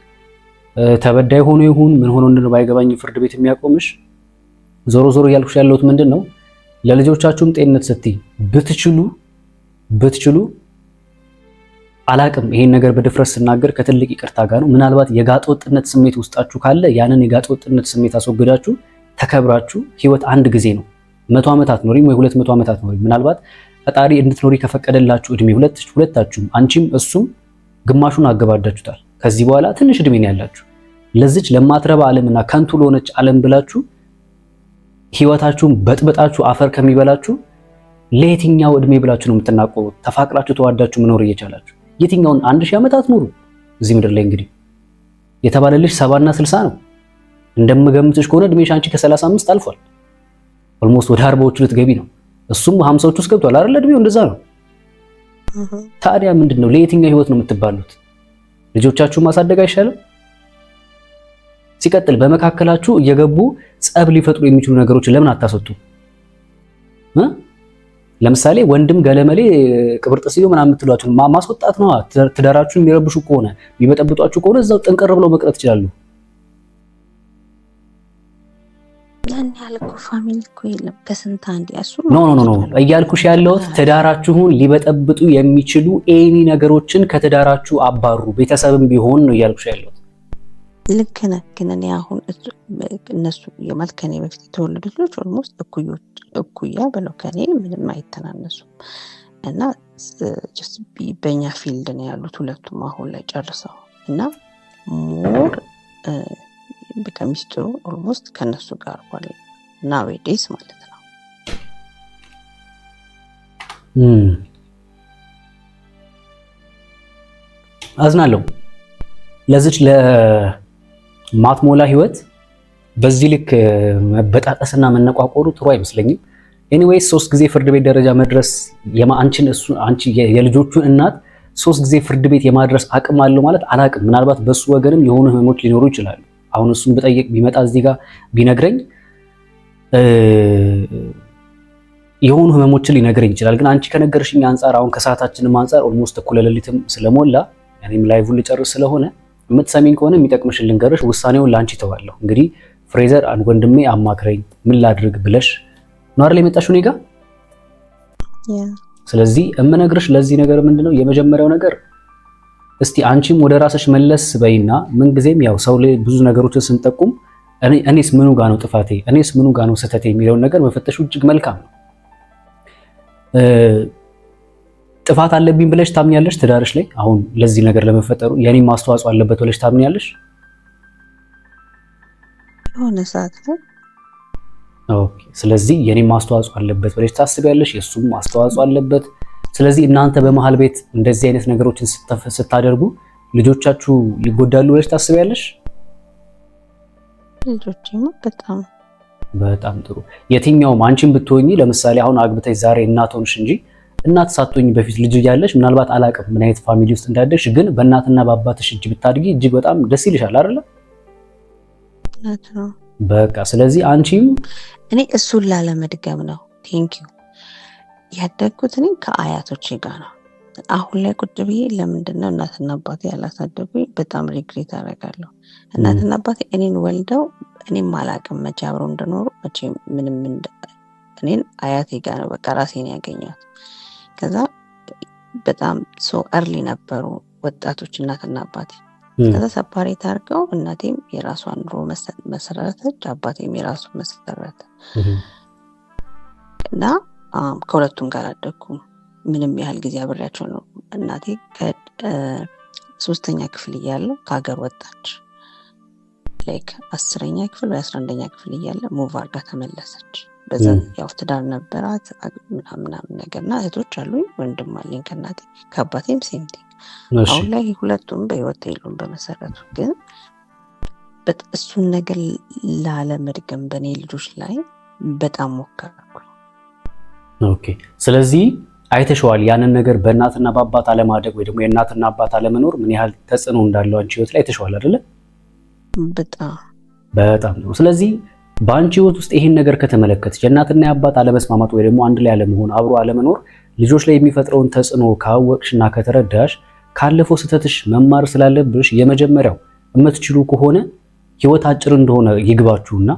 ተበዳይ ሆኖ ይሁን ምን ሆኖ እንደሆነ ባይገባኝ ፍርድ ቤት የሚያቆምሽ ዞሮ ዞሮ እያልኩሽ ያለሁት ምንድነው ለልጆቻችሁም ጤንነት ስትይ ብትችሉ አላቅም። ይሄን ነገር በድፍረት ስናገር ከትልቅ ይቅርታ ጋር ነው። ምናልባት የጋጥ ወጥነት ስሜት ውስጣችሁ ካለ ያንን የጋጥ ወጥነት ስሜት አስወግዳችሁ ተከብራችሁ ህይወት አንድ ጊዜ ነው። 100 ዓመት አትኖሪም ወይ 200 ዓመት አትኖሪም። ምናልባት ፈጣሪ እንድትኖሪ ከፈቀደላችሁ እድሜ ሁለታችሁም አንቺም እሱም ግማሹን አገባዳችሁታል። ከዚህ በኋላ ትንሽ እድሜ ነው ያላችሁ። ለዚች ለማትረባ ዓለምና ከንቱ ለሆነች ዓለም ብላችሁ ህይወታችሁን በጥብጣችሁ አፈር ከሚበላችሁ ለየትኛው እድሜ ብላችሁ ነው የምትናቆሩት? ተፋቅራችሁ ተዋዳችሁ መኖር እየቻላችሁ የትኛውን 1000 ዓመት አትኖሩ እዚህ ምድር ላይ። እንግዲህ የተባለልሽ 70 እና 60 ነው። እንደምገምትሽ ከሆነ እድሜሽ አንቺ ከ35 አልፏል። ኦልሞስት ወደ 40ዎቹ ልትገቢ ነው። እሱም 50ዎቹ ውስጥ ገብቷል አይደል? እድሜው እንደዛ ነው። ታዲያ ምንድነው ለየትኛው ህይወት ነው የምትባሉት? ልጆቻችሁን ማሳደግ አይሻልም? ሲቀጥል በመካከላችሁ እየገቡ ጸብ ሊፈጥሩ የሚችሉ ነገሮችን ለምን አታስወጡ? ለምሳሌ ወንድም ገለመሌ ቅብርጥስዮ ምናምን የምትሏችሁ ማስወጣት ነው። ትዳራችሁን የሚረብሹ ከሆነ የሚበጠብጧችሁ ከሆነ እዛው ጠንቀር ብለው መቅረት ይችላሉ። ያን ያህል እኮ ፋሚሊ እኮ የለም። በስንት አንድ ያሱ ኖ እያልኩሽ ያለሁት ትዳራችሁን ሊበጠብጡ የሚችሉ ኤኒ ነገሮችን ከትዳራችሁ አባሩ። ቤተሰብም ቢሆን ነው እያልኩሽ ያለሁት። ልክ ነህ። ግን እኔ አሁን እነሱ የማለት ከኔ በፊት የተወለዱት ልጆች ኦልሞስት እኩያ ብለው ከኔ ምንም አይተናነሱም እና በእኛ ፊልድ ነው ያሉት ሁለቱም አሁን ላይ ጨርሰው እና ሞር በሚስጥሩ ኦልሞስት ከነሱ ጋር ሆነ ናዌዴስ ማለት ነው። አዝናለሁ ለዚች ለማትሞላ ህይወት በዚህ ልክ መበጣጠስና መነቋቆሩ ጥሩ አይመስለኝም። ኤኒዌይስ 3 ጊዜ ፍርድ ቤት ደረጃ መድረስ አንቺ የልጆቹን እናት 3 ጊዜ ፍርድ ቤት የማድረስ አቅም አለው ማለት አላቅም። ምናልባት በሱ ወገንም የሆኑ ህመሞች ሊኖሩ ይችላሉ። አሁን እሱን ብጠይቅ ቢመጣ እዚህ ጋር ቢነግረኝ የሆኑ ህመሞችን ሊነግረኝ ይችላል። ግን አንቺ ከነገርሽኝ አንፃር አሁን ከሰዓታችንም አንፃር ኦልሞስት እኩለ ሌሊትም ስለሞላ እኔም ላይቭን ልጨርስ ስለሆነ የምትሰሚኝ ከሆነ የሚጠቅምሽን ልንገርሽ፣ ውሳኔውን ላንቺ ተዋለሁ። እንግዲህ ፍሬዘር ወንድሜ አማክረኝ ምን ላድርግ ብለሽ ነው አይደል የመጣሽው እኔ ጋር? ስለዚህ እምነግርሽ ለዚህ ነገር ምንድነው የመጀመሪያው ነገር እስቲ አንቺም ወደ ራስሽ መለስ በይና ምንጊዜም ያው ሰው ላይ ብዙ ነገሮችን ስንጠቁም እኔስ ምኑ ጋር ነው ጥፋቴ፣ እኔስ ምኑ ጋር ነው ስህተቴ የሚለውን ነገር መፈተሹ እጅግ መልካም ነው። ጥፋት አለብኝ ብለሽ ታምኛለሽ? ትዳርሽ ላይ አሁን ለዚህ ነገር ለመፈጠሩ የኔም ማስተዋጽኦ አለበት ብለሽ ታምኛለሽ? የሆነ ሰዓት ላይ ኦኬ። ስለዚህ የኔም ማስተዋጽኦ አለበት ብለሽ ታስቢያለሽ፣ የሱም ማስተዋጽኦ አለበት። ስለዚህ እናንተ በመሃል ቤት እንደዚህ አይነት ነገሮችን ስታደርጉ ልጆቻችሁ ይጎዳሉ ብለሽ ታስቢያለሽ? ልጆቼማ በጣም ጥሩ። የትኛውም አንቺም ብትሆኚ ለምሳሌ አሁን አግብተሽ ዛሬ እናት ሆንሽ እንጂ እናት ሳትሆኚ በፊት ልጅ ያለሽ ምናልባት አላቅም ምን አይነት ፋሚሊ ውስጥ እንዳደግሽ፣ ግን በእናትና በአባትሽ እጅ ብታድጊ እጅግ በጣም ደስ ይልሻል አይደለ? በቃ ስለዚህ አንቺም እኔ እሱን ላለመድገም ነው ቴንኪው ያደግኩት እኔ ከአያቶቼ ጋር ነው። አሁን ላይ ቁጭ ብዬ ለምንድነው እናትና አባቴ ያላሳደጉኝ በጣም ሪግሬት አደርጋለሁ። እናትና አባቴ እኔን ወልደው እኔም አላቅም መቼ አብረው እንደኖሩ መቼ ምንም እኔን አያቴ ጋር ነው በቃ ራሴን ያገኘሁት። ከዛ በጣም እርሊ ነበሩ ወጣቶች እናትና አባቴ። ከዛ ሰፓሬት አድርገው እናቴም የራሷን ኑሮ መሰረተች፣ አባቴም የራሱ መሰረተ እና ከሁለቱም ጋር አደኩም። ምንም ያህል ጊዜ አብሬያቸው ነው። እናቴ ከ3ኛ ክፍል እያለሁ ከሀገር ወጣች። ላይክ 10ኛ ክፍል ወይ 11ኛ ክፍል እያለ ሙቭ አድርጋ ተመለሰች። በዛ ያው ትዳር ነበራት ምናምን ነገርና እህቶች አሉኝ፣ ወንድም አለኝ ከእናቴ ከአባቴም ሴም ቲንግ። አሁን ላይ ሁለቱም በህይወት የሉም በመሰረቱ። ግን እሱን ነገር ላለመድገም በእኔ ልጆች ላይ በጣም ሞከርኩ። ኦኬ። ስለዚህ አይተሽዋል ያንን ነገር በእናትና በአባት አለማደግ ወይ ደግሞ የእናትና አባት አለመኖር ምን ያህል ተጽዕኖ እንዳለው አንቺ ህይወት ላይ አይተሽዋል አይደለ? በጣም ነው። ስለዚህ በአንቺ ህይወት ውስጥ ይሄን ነገር ከተመለከትሽ የእናትና የአባት አለመስማማት ወይ ደግሞ አንድ ላይ አለመሆን አብሮ አለመኖር ልጆች ላይ የሚፈጥረውን ተጽዕኖ ካወቅሽና ከተረዳሽ ካለፈው ስህተትሽ መማር ስላለብሽ የመጀመሪያው የምትችሉ ከሆነ ህይወት አጭር እንደሆነ ይግባችሁና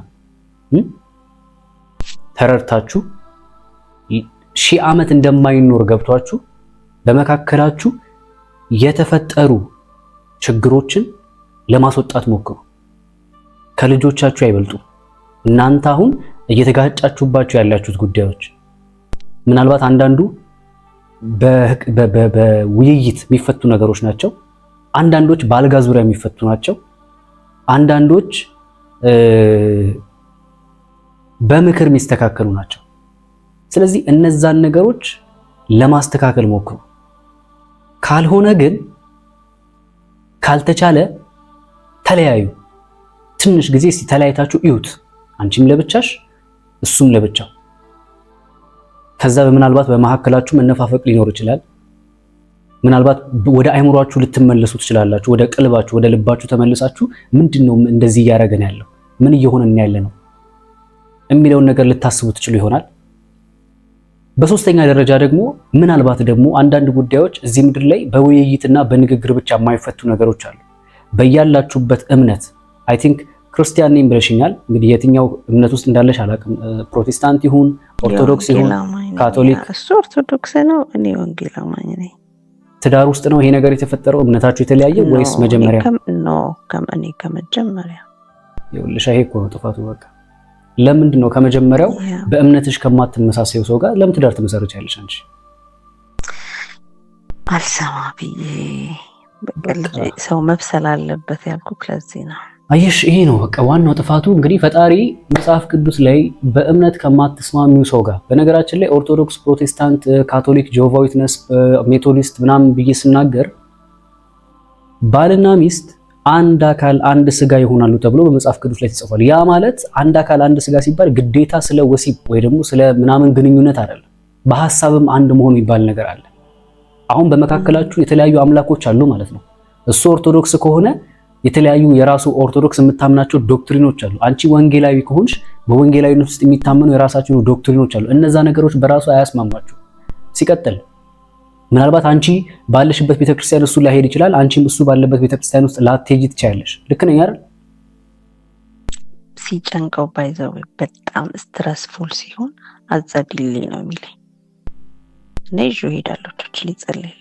ተረድታችሁ 1000 ዓመት እንደማይኖር ገብቷችሁ በመካከላችሁ የተፈጠሩ ችግሮችን ለማስወጣት ሞክሩ። ከልጆቻችሁ አይበልጡ። እናንተ አሁን እየተጋጫችሁባችሁ ያላችሁት ጉዳዮች ምናልባት አንዳንዱ በውይይት የሚፈቱ ነገሮች ናቸው። አንዳንዶች በአልጋ ዙሪያ የሚፈቱ ናቸው። አንዳንዶች በምክር የሚስተካከሉ ናቸው። ስለዚህ እነዛን ነገሮች ለማስተካከል ሞክሩ። ካልሆነ ግን ካልተቻለ ተለያዩ። ትንሽ ጊዜ እስቲ ተለያይታችሁ እዩት። አንቺም ለብቻሽ እሱም ለብቻው። ከዛ ምናልባት በመካከላችሁ መነፋፈቅ ሊኖር ይችላል። ምናልባት ወደ አይምሯችሁ ልትመለሱ ትችላላችሁ። ወደ ቀልባችሁ ወደ ልባችሁ ተመልሳችሁ ምንድነው እንደዚህ እያደረገን ያለው ምን እየሆነን ያለ ነው የሚለውን ነገር ልታስቡ ትችሉ ይሆናል። በሶስተኛ ደረጃ ደግሞ ምናልባት ደግሞ አንዳንድ ጉዳዮች እዚህ ምድር ላይ በውይይትና በንግግር ብቻ የማይፈቱ ነገሮች አሉ። በያላችሁበት እምነት አይ ቲንክ ክርስቲያን ነኝ ብለሽኛል። እንግዲህ የትኛው እምነት ውስጥ እንዳለሽ አላውቅም። ፕሮቴስታንት ይሁን ኦርቶዶክስ ይሁን ካቶሊክ። እሱ ኦርቶዶክስ ነው፣ እኔ ወንጌል አማኝ ነኝ። ትዳር ውስጥ ነው ይሄ ነገር የተፈጠረው? እምነታችሁ የተለያየ ወይስ መጀመሪያ? እኔ ከመጀመሪያ ይኸውልሽ፣ ይሄ እኮ ነው ጥፋቱ። በቃ ለምንድን ነው ከመጀመሪያው በእምነትሽ ከማትመሳሰዩ ሰው ጋር ለምን ትዳር ትመሰርቻለሽ? አንቺ አልሰማ ብዬ በቃ ሰው መብሰል አለበት ያልኩት ለዚህ ነው። አየሽ፣ ይሄ ነው በቃ ዋናው ጥፋቱ። እንግዲህ ፈጣሪ መጽሐፍ ቅዱስ ላይ በእምነት ከማትስማሚው ሰው ጋር፣ በነገራችን ላይ ኦርቶዶክስ፣ ፕሮቴስታንት፣ ካቶሊክ፣ ጆቫ ዊትነስ፣ ሜቶዲስት ምናምን ብዬ ስናገር ባልና ሚስት አንድ አካል አንድ ስጋ ይሆናሉ ተብሎ በመጽሐፍ ቅዱስ ላይ ተጽፏል። ያ ማለት አንድ አካል አንድ ስጋ ሲባል ግዴታ ስለ ወሲብ ወይ ደግሞ ስለ ምናምን ግንኙነት አይደለም። በሐሳብም አንድ መሆን የሚባል ነገር አለ። አሁን በመካከላችሁ የተለያዩ አምላኮች አሉ ማለት ነው። እሱ ኦርቶዶክስ ከሆነ የተለያዩ የራሱ ኦርቶዶክስ የምታምናቸው ዶክትሪኖች አሉ። አንቺ ወንጌላዊ ከሆንሽ በወንጌላዊነት ውስጥ የሚታመኑ የራሳቸው ዶክትሪኖች አሉ። እነዛ ነገሮች በራሱ አያስማማችሁ። ሲቀጥል ምናልባት አንቺ ባለሽበት ቤተክርስቲያን እሱ ላይሄድ ይችላል። አንቺም እሱ ባለበት ቤተክርስቲያን ውስጥ ላትሄጂ ትችያለሽ። ልክ ነኝ አይደል? ሲጨንቀው ባይዘው በጣም ስትረስፉል ሲሆን አዘቢልኝ ነው የሚለኝ። እኔ ይዤው እሄዳለሁ ቸርች ሊጸልይልኝ።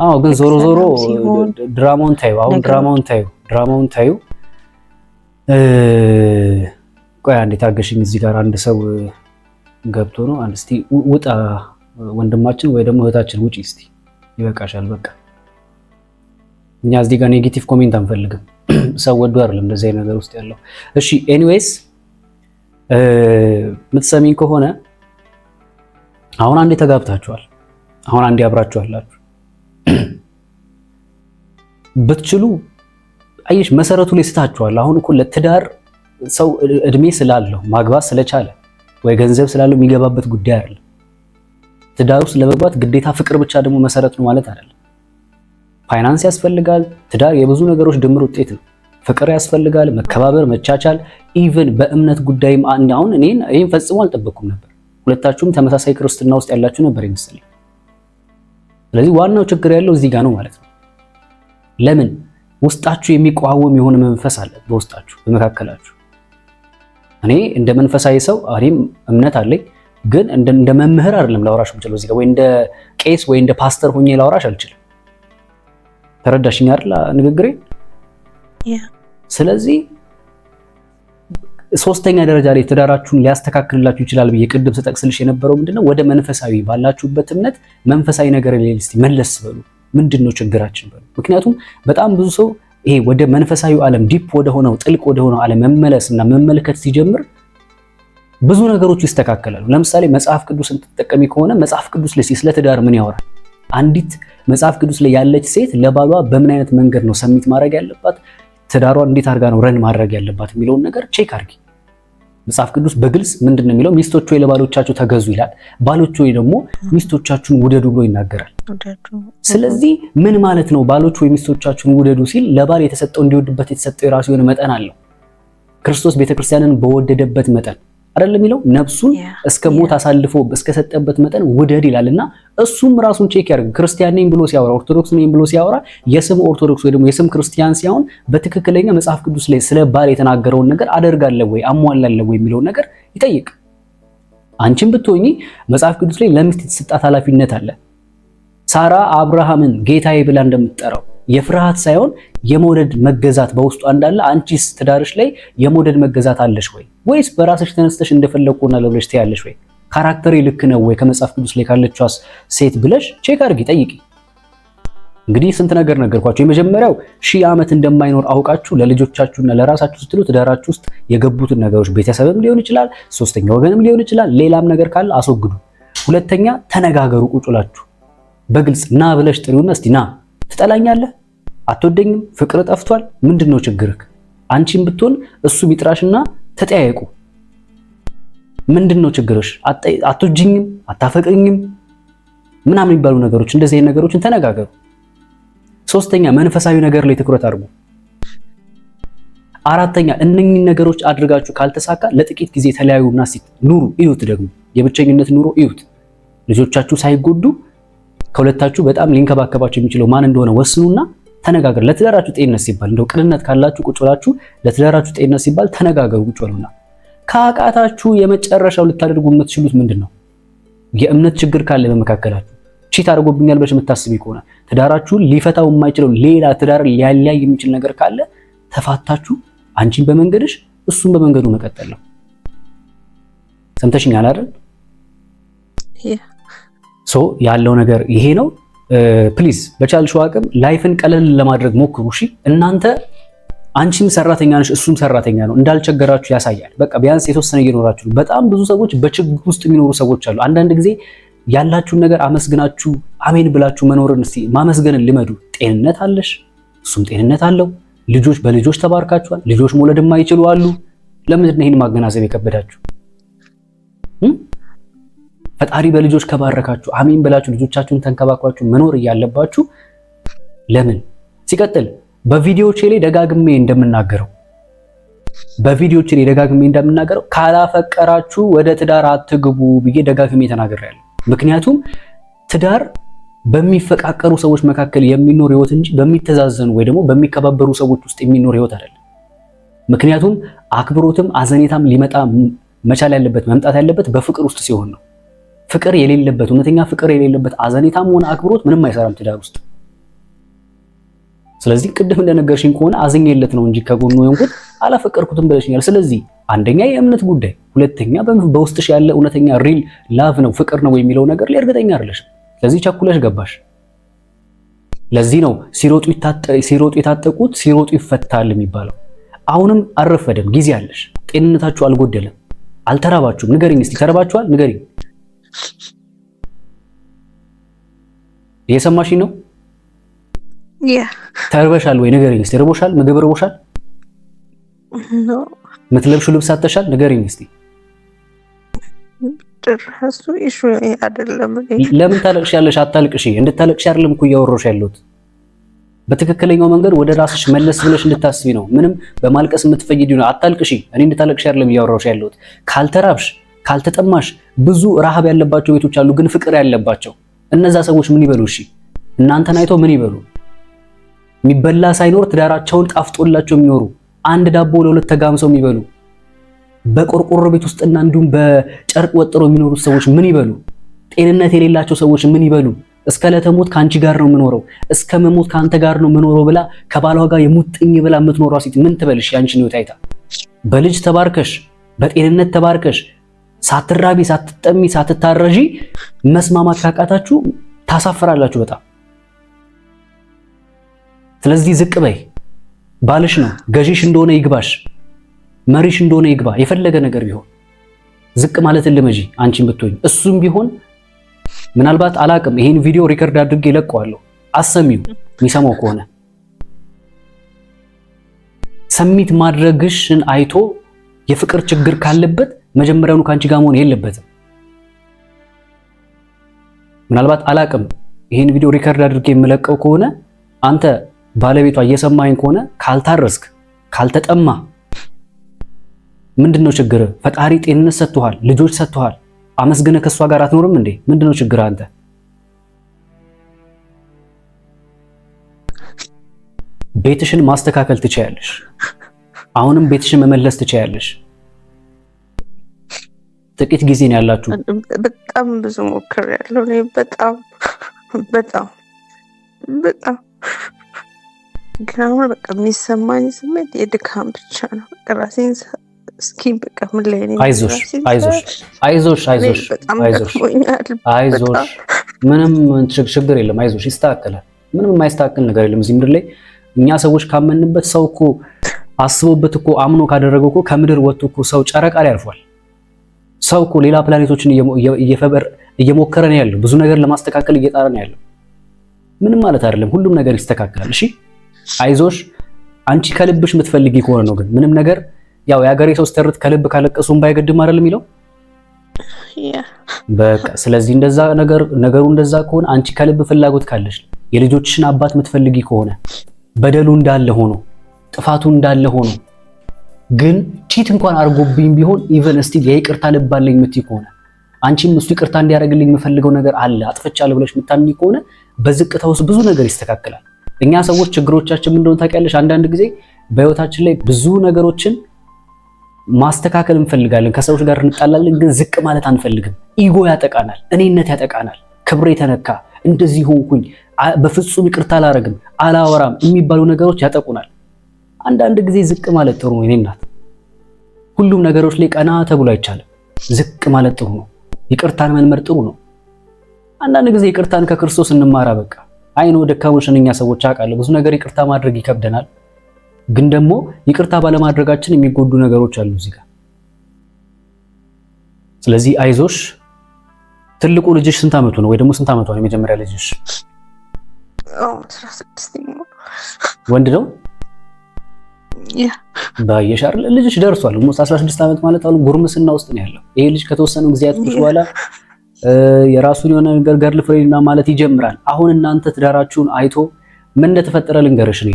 አዎ፣ ግን ዞሮ ዞሮ ድራማውን ታዩ። አሁን ድራማውን ታዩ። ቆይ አንዴ ታገሽኝ። እዚህ ጋር አንድ ሰው ገብቶ ነው። አንድ እስቲ ውጣ ወንድማችን ወይ ደግሞ እህታችን ውጪ እስቲ። ይበቃሻል በቃ። እኛ እዚህ ጋር ኔጌቲቭ ኮሜንት አንፈልግም። ሰው ወዶ አይደለም እንደዚህ አይነት ነገር ውስጥ ያለው። እሺ ኤኒዌይስ የምትሰሚኝ ከሆነ አሁን አንዴ ተጋብታችኋል። አሁን አንዴ አብራችኋላችሁ። ብትችሉ አየሽ መሰረቱ ላይ ስታችኋል። አሁን እኮ ለትዳር ሰው እድሜ ስላለው ማግባት ስለቻለ ወይ ገንዘብ ስላለው የሚገባበት ጉዳይ አይደለም። ትዳር ውስጥ ለመግባት ግዴታ ፍቅር ብቻ ደግሞ መሰረት ነው ማለት አይደለም። ፋይናንስ ያስፈልጋል። ትዳር የብዙ ነገሮች ድምር ውጤት ነው። ፍቅር ያስፈልጋል፣ መከባበር፣ መቻቻል። ኢቭን በእምነት ጉዳይም አሁን እኔን ፈጽሞ አልጠበቅኩም ነበር። ሁለታችሁም ተመሳሳይ ክርስትና ውስጥ ያላችሁ ነበር ይመስለኝ። ስለዚህ ዋናው ችግር ያለው እዚህ ጋር ነው ማለት ነው። ለምን ውስጣችሁ የሚቋወም የሆነ መንፈስ አለ በውስጣችሁ በመካከላችሁ። እኔ እንደ መንፈሳዊ ሰው እኔም እምነት አለኝ፣ ግን እንደ መምህር አይደለም ላወራሽ የምችለው እዚህ ጋር፣ ወይ እንደ ቄስ ወይ እንደ ፓስተር ሆኜ ላወራሽ አልችልም። ተረዳሽኝ አይደል ንግግሬ? ስለዚህ ሶስተኛ ደረጃ ላይ ትዳራችሁን ሊያስተካክልላችሁ ይችላል ብዬ ቅድም ስጠቅስልሽ የነበረው ምንድነው፣ ወደ መንፈሳዊ ባላችሁበት እምነት መንፈሳዊ ነገር ላይ እስቲ መለስ በሉ። ምንድነው ችግራችን በሉ። ምክንያቱም በጣም ብዙ ሰው ይሄ ወደ መንፈሳዊ ዓለም ዲፕ ወደ ሆነው ጥልቅ ወደ ሆነው ዓለም መመለስና መመልከት ሲጀምር ብዙ ነገሮች ይስተካከላሉ። ለምሳሌ መጽሐፍ ቅዱስን ተጠቀሚ ከሆነ መጽሐፍ ቅዱስ ላይ ስለ ትዳር ምን ያወራል? አንዲት መጽሐፍ ቅዱስ ላይ ያለች ሴት ለባሏ በምን አይነት መንገድ ነው ሰሚት ማድረግ ያለባት፣ ትዳሯን እንዴት አድርጋ ነው ረን ማድረግ ያለባት የሚለውን ነገር ቼክ አድርጊ። መጽሐፍ ቅዱስ በግልጽ ምንድነው የሚለው? ሚስቶች ወይ ለባሎቻችሁ ተገዙ ይላል። ባሎች ወይ ደግሞ ሚስቶቻችሁን ውደዱ ብሎ ይናገራል። ስለዚህ ምን ማለት ነው? ባሎች ወይ ሚስቶቻችሁን ውደዱ ሲል ለባል የተሰጠው እንዲወድበት የተሰጠው የራሱ የሆነ መጠን አለው። ክርስቶስ ቤተክርስቲያንን በወደደበት መጠን አይደለም የሚለው፣ ነፍሱን እስከ ሞት አሳልፎ እስከሰጠበት መጠን ውደድ ይላልና እሱም ራሱን ቼክ ያደርግ። ክርስቲያን ነኝ ብሎ ሲያወራ፣ ኦርቶዶክስ ነኝ ብሎ ሲያወራ የስም ኦርቶዶክስ ወይ ደግሞ የስም ክርስቲያን ሲሆን በትክክለኛ መጽሐፍ ቅዱስ ላይ ስለ ባል የተናገረውን ነገር አደርጋለሁ ወይ አሟላለሁ ወይ የሚለውን ነገር ይጠይቅ። አንቺም ብትሆኚ መጽሐፍ ቅዱስ ላይ ለሚስት የተሰጣት ኃላፊነት አለ። ሳራ አብርሃምን ጌታዬ ብላ እንደምትጠራው የፍርሃት ሳይሆን የመውደድ መገዛት በውስጡ እንዳለ፣ አንቺስ ትዳርሽ ላይ የመውደድ መገዛት አለሽ ወይ? ወይስ በራስሽ ተነስተሽ እንደፈለኩና ለብለሽ ትያለሽ ወይ? ካራክተሬ ልክ ነው ወይ ከመጽሐፍ ቅዱስ ላይ ካለችው ሴት ብለሽ ቼክ አድርጊ፣ ጠይቂ። እንግዲህ ስንት ነገር ነገርኳችሁ። የመጀመሪያው 1000 ዓመት እንደማይኖር አውቃችሁ ለልጆቻችሁና ለራሳችሁ ስትሉ ትዳራችሁ ውስጥ የገቡትን ነገሮች ቤተሰብም ሊሆን ይችላል፣ ሶስተኛ ወገንም ሊሆን ይችላል፣ ሌላም ነገር ካለ አስወግዱ። ሁለተኛ ተነጋገሩ፣ ቁጭ ብላችሁ በግልጽ ና ብለሽ ጥሪውና እስቲ ና፣ ትጠላኛለህ? አትወደኝም? ፍቅር ጠፍቷል? ምንድነው ችግርህ? አንቺም ብትሆን እሱ ቢጥራሽና ተጠያየቁ። ምንድነው ችግርሽ? አትወጂኝም? አታፈቅሪኝም? ምናምን የሚባሉ ነገሮች፣ እንደዚህ አይነት ነገሮችን ተነጋገሩ። ሶስተኛ መንፈሳዊ ነገር ላይ ትኩረት አድርጉ። አራተኛ እነኚህን ነገሮች አድርጋችሁ ካልተሳካ ለጥቂት ጊዜ ተለያዩና ኑሩ፣ እዩት። ደግሞ የብቸኝነት ኑሮ እዩት። ልጆቻችሁ ሳይጎዱ ከሁለታችሁ በጣም ሊንከባከባችሁ የሚችለው ማን እንደሆነ ወስኑና ተነጋገሩ። ለትዳራችሁ ጤንነት ሲባል እንደው ቅንነት ካላችሁ ቁጭ ብላችሁ ለትዳራችሁ ጤንነት ሲባል ተነጋገሩ፣ ቁጭ ብሉና። ካቃታችሁ የመጨረሻው ልታደርጉ የምትችሉት ምንድነው? የእምነት ችግር ካለ በመካከላችሁ ቺት አድርጎብኛል ብለሽ የምታስቢ ከሆነ ትዳራችሁን ሊፈታው የማይችለው ሌላ ትዳር ሊያለያይ የሚችል ነገር ካለ ተፋታችሁ አንቺን በመንገድሽ እሱን በመንገዱ መቀጠል ነው። ሰምተሽኛል አይደል? ያለው ነገር ይሄ ነው። ፕሊዝ በቻልሽው አቅም ላይፍን ቀለል ለማድረግ ሞክሩ። እሺ እናንተ አንቺም ሰራተኛ ነሽ እሱም ሰራተኛ ነው፣ እንዳልቸገራችሁ ያሳያል። በቃ ቢያንስ የተወሰነ እየኖራችሁ ነው። በጣም ብዙ ሰዎች በችግር ውስጥ የሚኖሩ ሰዎች አሉ። አንዳንድ ጊዜ ያላችሁን ነገር አመስግናችሁ አሜን ብላችሁ መኖርን እስቲ ማመስገንን ልመዱ። ጤንነት አለሽ፣ እሱም ጤንነት አለው። ልጆች በልጆች ተባርካችኋል። ልጆች መውለድ የማይችሉ አሉ። ለምንድን ነው ይሄን ማገናዘብ የከበዳችሁ? ፈጣሪ በልጆች ከባረካችሁ አሜን ብላችሁ ልጆቻችሁን ተንከባክባችሁ መኖር እያለባችሁ ለምን? ሲቀጥል በቪዲዮዎቼ ላይ ደጋግሜ እንደምናገረው ካላፈቀራችሁ ወደ ትዳር አትግቡ ብዬ ደጋግሜ ተናግሬያለሁ። ምክንያቱም ትዳር በሚፈቃቀሩ ሰዎች መካከል የሚኖር ህይወት እንጂ በሚተዛዘኑ ወይ ደግሞ በሚከባበሩ ሰዎች ውስጥ የሚኖር ህይወት አይደለም። ምክንያቱም አክብሮትም አዘኔታም ሊመጣ መቻል ያለበት መምጣት ያለበት በፍቅር ውስጥ ሲሆን ነው። ፍቅር የሌለበት እውነተኛ ፍቅር የሌለበት አዘኔታም ሆነ አክብሮት ምንም አይሰራም ትዳር ውስጥ። ስለዚህ ቅድም እንደነገርሽኝ ከሆነ አዝኜለት ነው እንጂ ከጎኑ የሆንኩት አላፈቀርኩትም ብለሽኛል። ስለዚህ አንደኛ የእምነት ጉዳይ፣ ሁለተኛ በውስጥሽ ያለ እውነተኛ ሪል ላቭ ነው ፍቅር ነው የሚለው ነገር ላይ እርግጠኛ አይደለሽ። ስለዚህ ቸኩለሽ ገባሽ። ለዚህ ነው ሲሮጡ የታጠቁት ሲሮጡ ይፈታል የሚባለው። አሁንም አልረፈደም፣ ጊዜ አለሽ። ጤንነታችሁ አልጎደለም፣ አልተራባችሁም። ንገሪኝ እስቲ ተርባችኋል? ንገሪኝ። እየሰማሽኝ ነው? ተርበሻል ወይ? ንገሪኝ እስቲ። ርቦሻል? ምግብ ርቦሻል? ምትለብሹ ልብስ አጥተሻል? ንገሪኝ እስቲ። ጭራሱ ኢሹ አይደለም። ለምን ታለቅሻለሽ? አታልቅሺ። እንድታለቅሺ አይደለም እኮ እያወራሁሽ ያለሁት። በትክክለኛው መንገድ ወደ ራስሽ መለስ ብለሽ እንድታስቢ ነው። ምንም በማልቀስ የምትፈይዲው ነው። አታልቅሺ። እኔ እንድታለቅሺ አይደለም እያወራሁሽ ያለሁት። ካልተራብሽ ካልተጠማሽ ብዙ ረሃብ ያለባቸው ቤቶች አሉ፣ ግን ፍቅር ያለባቸው እነዛ ሰዎች ምን ይበሉ? እሺ እናንተን አይተው ምን ይበሉ? የሚበላ ሳይኖር ትዳራቸውን ጣፍጦላቸው የሚኖሩ አንድ ዳቦ ለሁለት ተጋምሰው የሚበሉ በቆርቆሮ ቤት ውስጥና እንዲሁም በጨርቅ ወጥረው የሚኖሩ ሰዎች ምን ይበሉ? ጤንነት የሌላቸው ሰዎች ምን ይበሉ? እስከ ለተሞት ካንቺ ጋር ነው የምኖረው፣ እስከ መሞት ካንተ ጋር ነው የምኖረው ብላ ከባሏ ጋር የሙጥኝ ብላ የምትኖረው ሴት ምን ትበልሽ? ያንቺን ህይወት አይታ በልጅ ተባርከሽ በጤንነት ተባርከሽ ሳትራቢ ሳትጠሚ ሳትታረጂ መስማማት ካቃታችሁ ታሳፍራላችሁ በጣም። ስለዚህ ዝቅ በይ። ባልሽ ነው፣ ገዢሽ እንደሆነ ይግባሽ፣ መሪሽ እንደሆነ ይግባ። የፈለገ ነገር ቢሆን ዝቅ ማለትን ልመጂ። አንቺን ብትሆኝ እሱም ቢሆን ምናልባት አላቅም፣ ይሄን ቪዲዮ ሪከርድ አድርጌ ለቀዋለሁ፣ አሰሚው የሚሰማው ከሆነ ሰሚት ማድረግሽን አይቶ የፍቅር ችግር ካለበት መጀመሪያውኑ ካንቺ ጋር መሆን የለበትም። ምናልባት አላቅም፣ ይሄን ቪዲዮ ሪከርድ አድርጌ የምለቀው ከሆነ አንተ ባለቤቷ እየሰማኝ ከሆነ ካልታረስክ ካልተጠማ ምንድነው ችግር? ፈጣሪ ጤንነት ሰጥቷል፣ ልጆች ሰጥቷል። አመስግነ ከሷ ጋር አትኖርም እንዴ? ምንድነው ችግር? አንተ ቤትሽን ማስተካከል ትችያለሽ። አሁንም ቤትሽን መመለስ ትችያለሽ። ጥቂት ጊዜ ነው ያላችሁ። በጣም ብዙ ሞክሬያለሁ እኔ በጣም ግን አሁን በቃ የሚሰማኝ ስሜት የድካም ብቻ ነው። ራሴን እስኪ በቃ ምን ላይ ነኝ? አይዞሽ በጣም ደክሞኛል። አይዞሽ፣ ምንም ችግር የለም። አይዞሽ፣ ይስተካከላል። ምንም የማይስተካከል ነገር የለም እዚህ ምድር ላይ። እኛ ሰዎች ካመንበት ሰው እኮ አስቦበት እኮ አምኖ ካደረገው እኮ ከምድር ወጥቶ እኮ ሰው ጨረቃ ላይ አልፏል። ሰው እኮ ሌላ ፕላኔቶችን እየሞከረ ነው ያለው። ብዙ ነገር ለማስተካከል እየጣረ ነው ያለው። ምንም ማለት አይደለም፣ ሁሉም ነገር ይስተካከላል። እሺ አይዞሽ። አንቺ ከልብሽ የምትፈልጊ ከሆነ ነው ግን ምንም ነገር ያው የሀገሬ ሰው ስተርት ከልብ ካለቀሱም ባይገድም አይደለም የሚለው። በቃ ስለዚህ እንደዛ ነገሩ እንደዛ ከሆነ አንቺ ከልብ ፍላጎት ካለሽ የልጆችሽን አባት የምትፈልጊ ከሆነ በደሉ እንዳለ ሆኖ ጥፋቱ እንዳለ ሆኖ ግን ቺት እንኳን አርጎብኝ ቢሆን ኢቭን እስቲ የይቅርታ ልብ አለኝ የምትይ ከሆነ አንቺም እሱ ይቅርታ እንዲያደርግልኝ የምፈልገው ነገር አለ አጥፍቻለሁ ብለሽ የምታምኚ ከሆነ በዝቅታ ውስጥ ብዙ ነገር ይስተካከላል። እኛ ሰዎች ችግሮቻችን ምንድነው ታውቂያለሽ? አንዳንድ ጊዜ በህይወታችን ላይ ብዙ ነገሮችን ማስተካከል እንፈልጋለን፣ ከሰዎች ጋር እንጣላለን፣ ግን ዝቅ ማለት አንፈልግም። ኢጎ ያጠቃናል፣ እኔነት ያጠቃናል። ክብሬ ተነካ፣ እንደዚህ ሆንኩኝ፣ በፍጹም ይቅርታ አላረግም፣ አላወራም የሚባሉ ነገሮች ያጠቁናል። አንዳንድ ጊዜ ዝቅ ማለት ጥሩ ነው። እኔናት ሁሉም ነገሮች ላይ ቀና ተብሎ አይቻልም። ዝቅ ማለት ጥሩ ነው። ይቅርታን መልመድ ጥሩ ነው። አንዳንድ ጊዜ ይቅርታን ከክርስቶስ እንማራ። በቃ አይኖ ደካሞች ነን እኛ ሰዎች አውቃለሁ። ብዙ ነገር ይቅርታ ማድረግ ይከብደናል። ግን ደግሞ ይቅርታ ባለማድረጋችን የሚጎዱ ነገሮች አሉ እዚህ ጋር። ስለዚህ አይዞሽ። ትልቁ ልጅሽ ስንት አመቱ ነው? ወይ ደግሞ ስንት አመቷ ነው የመጀመሪያ ልጅሽ? 16 ወንድ ነው? ባየሽ አይደል ልጅሽ ደርሷል። 16 አመት ማለት አሁን ጉርምስና ውስጥ ነው ያለው። ይሄ ልጅ ከተወሰኑ ጊዜያቶች በኋላ የራሱን የሆነ ነገር ገርል ፍሬንድና ማለት ይጀምራል። አሁን እናንተ ትዳራችሁን አይቶ ምን እንደተፈጠረ ልንገርሽ። እኔ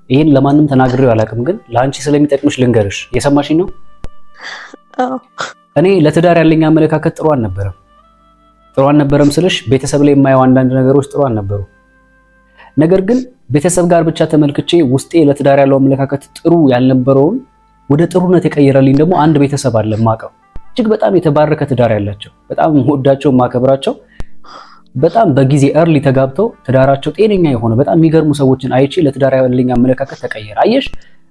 ይሄን ለማንም ተናግሬው አላውቅም፣ ግን ለአንቺ ስለሚጠቅምሽ ልንገርሽ። የሰማሽኝ ነው? እኔ ለትዳር ያለኝ አመለካከት ጥሩ አልነበረም ስልሽ ቤተሰብ ላይ የማየው አንዳንድ ነገሮች ጥሩ አልነበሩ። ነገር ግን ቤተሰብ ጋር ብቻ ተመልክቼ ውስጤ ለትዳር ያለው አመለካከት ጥሩ ያልነበረውን ወደ ጥሩነት የቀየረልኝ ደግሞ አንድ ቤተሰብ አለ የማውቀው። እጅግ በጣም የተባረከ ትዳር ያላቸው፣ በጣም ወዳቸው ማከብራቸው፣ በጣም በጊዜ early ተጋብተው ትዳራቸው ጤነኛ የሆነ በጣም የሚገርሙ ሰዎችን አይቼ ለትዳር ያለኝ አመለካከት ተቀየረ። አየሽ፣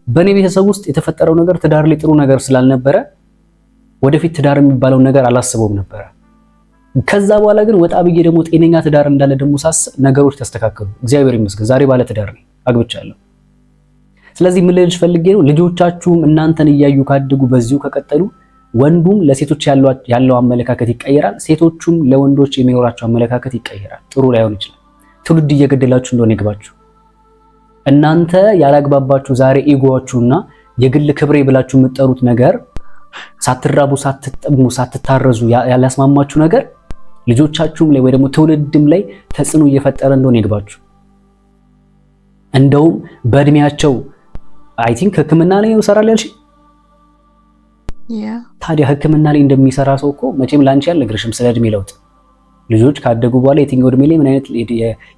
በእኔ ቤተሰብ ውስጥ የተፈጠረው ነገር ትዳር ላይ ጥሩ ነገር ስላልነበረ ወደፊት ትዳር የሚባለው ነገር አላስበውም ነበረ። ከዛ በኋላ ግን ወጣ ብዬ ደግሞ ጤነኛ ትዳር እንዳለ ደግሞ ሳስብ ነገሮች ተስተካከሉ። እግዚአብሔር ይመስገን ዛሬ ባለ ትዳር ነኝ፣ አግብቻለሁ። ስለዚህ ምን ልልሽ ፈልጌ ነው፣ ልጆቻችሁም እናንተን እያዩ ካደጉ በዚሁ ከቀጠሉ ወንዱም ለሴቶች ያለው አመለካከት ይቀየራል፣ ሴቶቹም ለወንዶች የሚኖራቸው አመለካከት ይቀየራል። ጥሩ ላይሆን ይችላል። ትውልድ እየገደላችሁ እንደሆነ ይግባችሁ። እናንተ ያላግባባችሁ ዛሬ ኢጎዋችሁና የግል ክብሬ ብላችሁ የምትጠሩት ነገር ሳትራቡ ሳትጠሙ ሳትታረዙ ያላስማማችሁ ነገር ልጆቻችሁም ላይ ወይ ደግሞ ትውልድም ላይ ተጽዕኖ እየፈጠረ እንደሆነ ይግባችሁ። እንደውም በእድሜያቸው አይ ቲንክ ሕክምና ላይ ይሰራል ያልሽ ታዲያ ሕክምና ላይ እንደሚሰራ ሰው እኮ መቼም ላንቺ አልነግርሽም ስለ እድሜ ለውጥ። ልጆች ካደጉ በኋላ የትኛው እድሜ ላይ ምን አይነት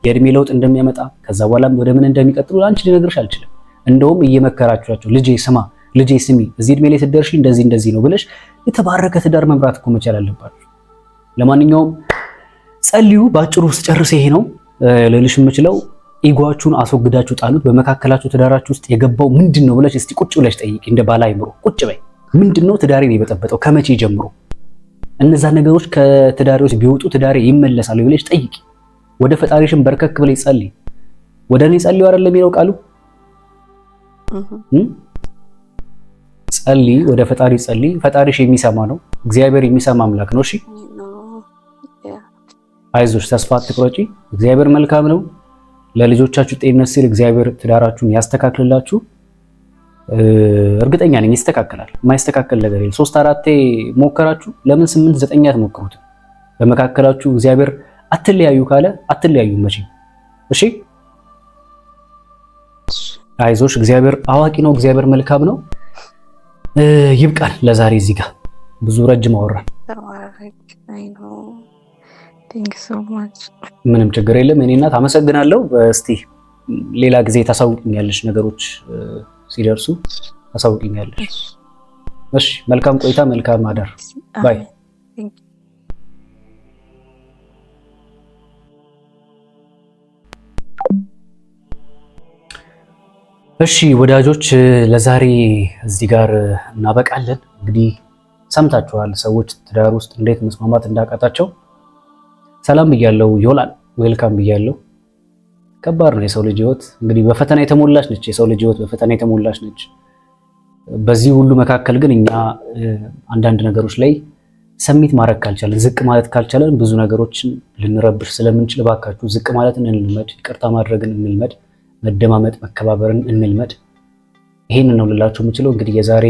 የእድሜ ለውጥ እንደሚያመጣ ከዛ በኋላ ወደ ምን እንደሚቀጥሉ ላንቺ ልነግርሽ አልችልም። እንደውም እየመከራችኋቸው ልጄ ስማ፣ ልጄ ስሚ፣ እዚህ እድሜ ላይ ስትደርሺ እንደዚህ ነው ብለሽ የተባረከ ትዳር መምራት እኮ መቻል አለባችሁ። ለማንኛውም ጸልዩ። ባጭሩ ውስጥ ጨርሰ ይሄ ነው ልልሽ የምችለው። ኢጓችሁን አስወግዳችሁ ጣሉት። በመካከላችሁ ትዳራችሁ ውስጥ የገባው ምንድነው ብለሽ እስቲ ቁጭ ብለሽ ጠይቂ። እንደ ባላ አይምሮ ቁጭ በይ። ምንድነው ትዳሬን የበጠበጠው? ከመቼ ጀምሮ? እነዛ ነገሮች ከትዳሬ ውስጥ ቢወጡ ትዳሬ ይመለሳል ብለሽ ጠይቂ። ወደ ፈጣሪሽን በርከክ ብለሽ ጸልይ። ወደ እኔ ጸልዩ አይደለም የሚለው ቃሉ። ጸልይ፣ ወደ ፈጣሪ ጸልይ። ፈጣሪሽ የሚሰማ ነው። እግዚአብሔር የሚሰማ አምላክ ነው። እሺ አይዞሽ፣ ተስፋ አትቁረጪ። እግዚአብሔር መልካም ነው። ለልጆቻችሁ ጤንነት ሲል እግዚአብሔር ትዳራችሁን ያስተካክልላችሁ። እርግጠኛ ነኝ ይስተካከላል። የማይስተካከል ነገር የለም። 3-4 ሞከራችሁ፣ ለምን 8-9 አትሞክሩት? በመካከላችሁ እግዚአብሔር አትለያዩ ካለ አትለያዩ መቼም። እሺ አይዞሽ፣ እግዚአብሔር አዋቂ ነው። እግዚአብሔር መልካም ነው። ይብቃል ለዛሬ እዚህ ጋር ብዙ ረጅም አወራን። ምንም ችግር የለም። እኔ እናት አመሰግናለሁ። እስቲ ሌላ ጊዜ ታሳውቂኛለሽ፣ ነገሮች ሲደርሱ ታሳውቂኛለሽ። እሺ፣ መልካም ቆይታ፣ መልካም አዳር። ባይ እሺ ወዳጆች ለዛሬ እዚህ ጋር እናበቃለን። እንግዲህ ሰምታችኋል ሰዎች ትዳር ውስጥ እንዴት መስማማት እንዳቃታቸው። ሰላም ብያለሁ፣ ዮላን ዌልካም ብያለሁ። ከባድ ነው የሰው ልጅ ህይወት እንግዲህ በፈተና የተሞላች ነች። የሰው ልጅ ህይወት በፈተና የተሞላች ነች። በዚህ ሁሉ መካከል ግን እኛ አንዳንድ ነገሮች ላይ ሰሚት ማድረግ ካልቻለን፣ ዝቅ ማለት ካልቻለን ብዙ ነገሮችን ልንረብሽ ስለምንችል እባካችሁ ዝቅ ማለትን እንልመድ፣ ይቅርታ ማድረግን እንልመድ፣ መደማመጥ መከባበርን እንልመድ። ይሄንን ነው ልላችሁ የምችለው። እንግዲህ የዛሬ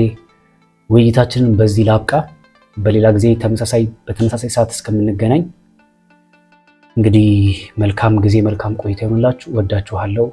ውይይታችንን በዚህ ላብቃ። በሌላ ጊዜ በተመሳሳይ ሰዓት እስከምንገናኝ እንግዲህ መልካም ጊዜ መልካም ቆይታ ይሁንላችሁ። ወዳችኋለሁ።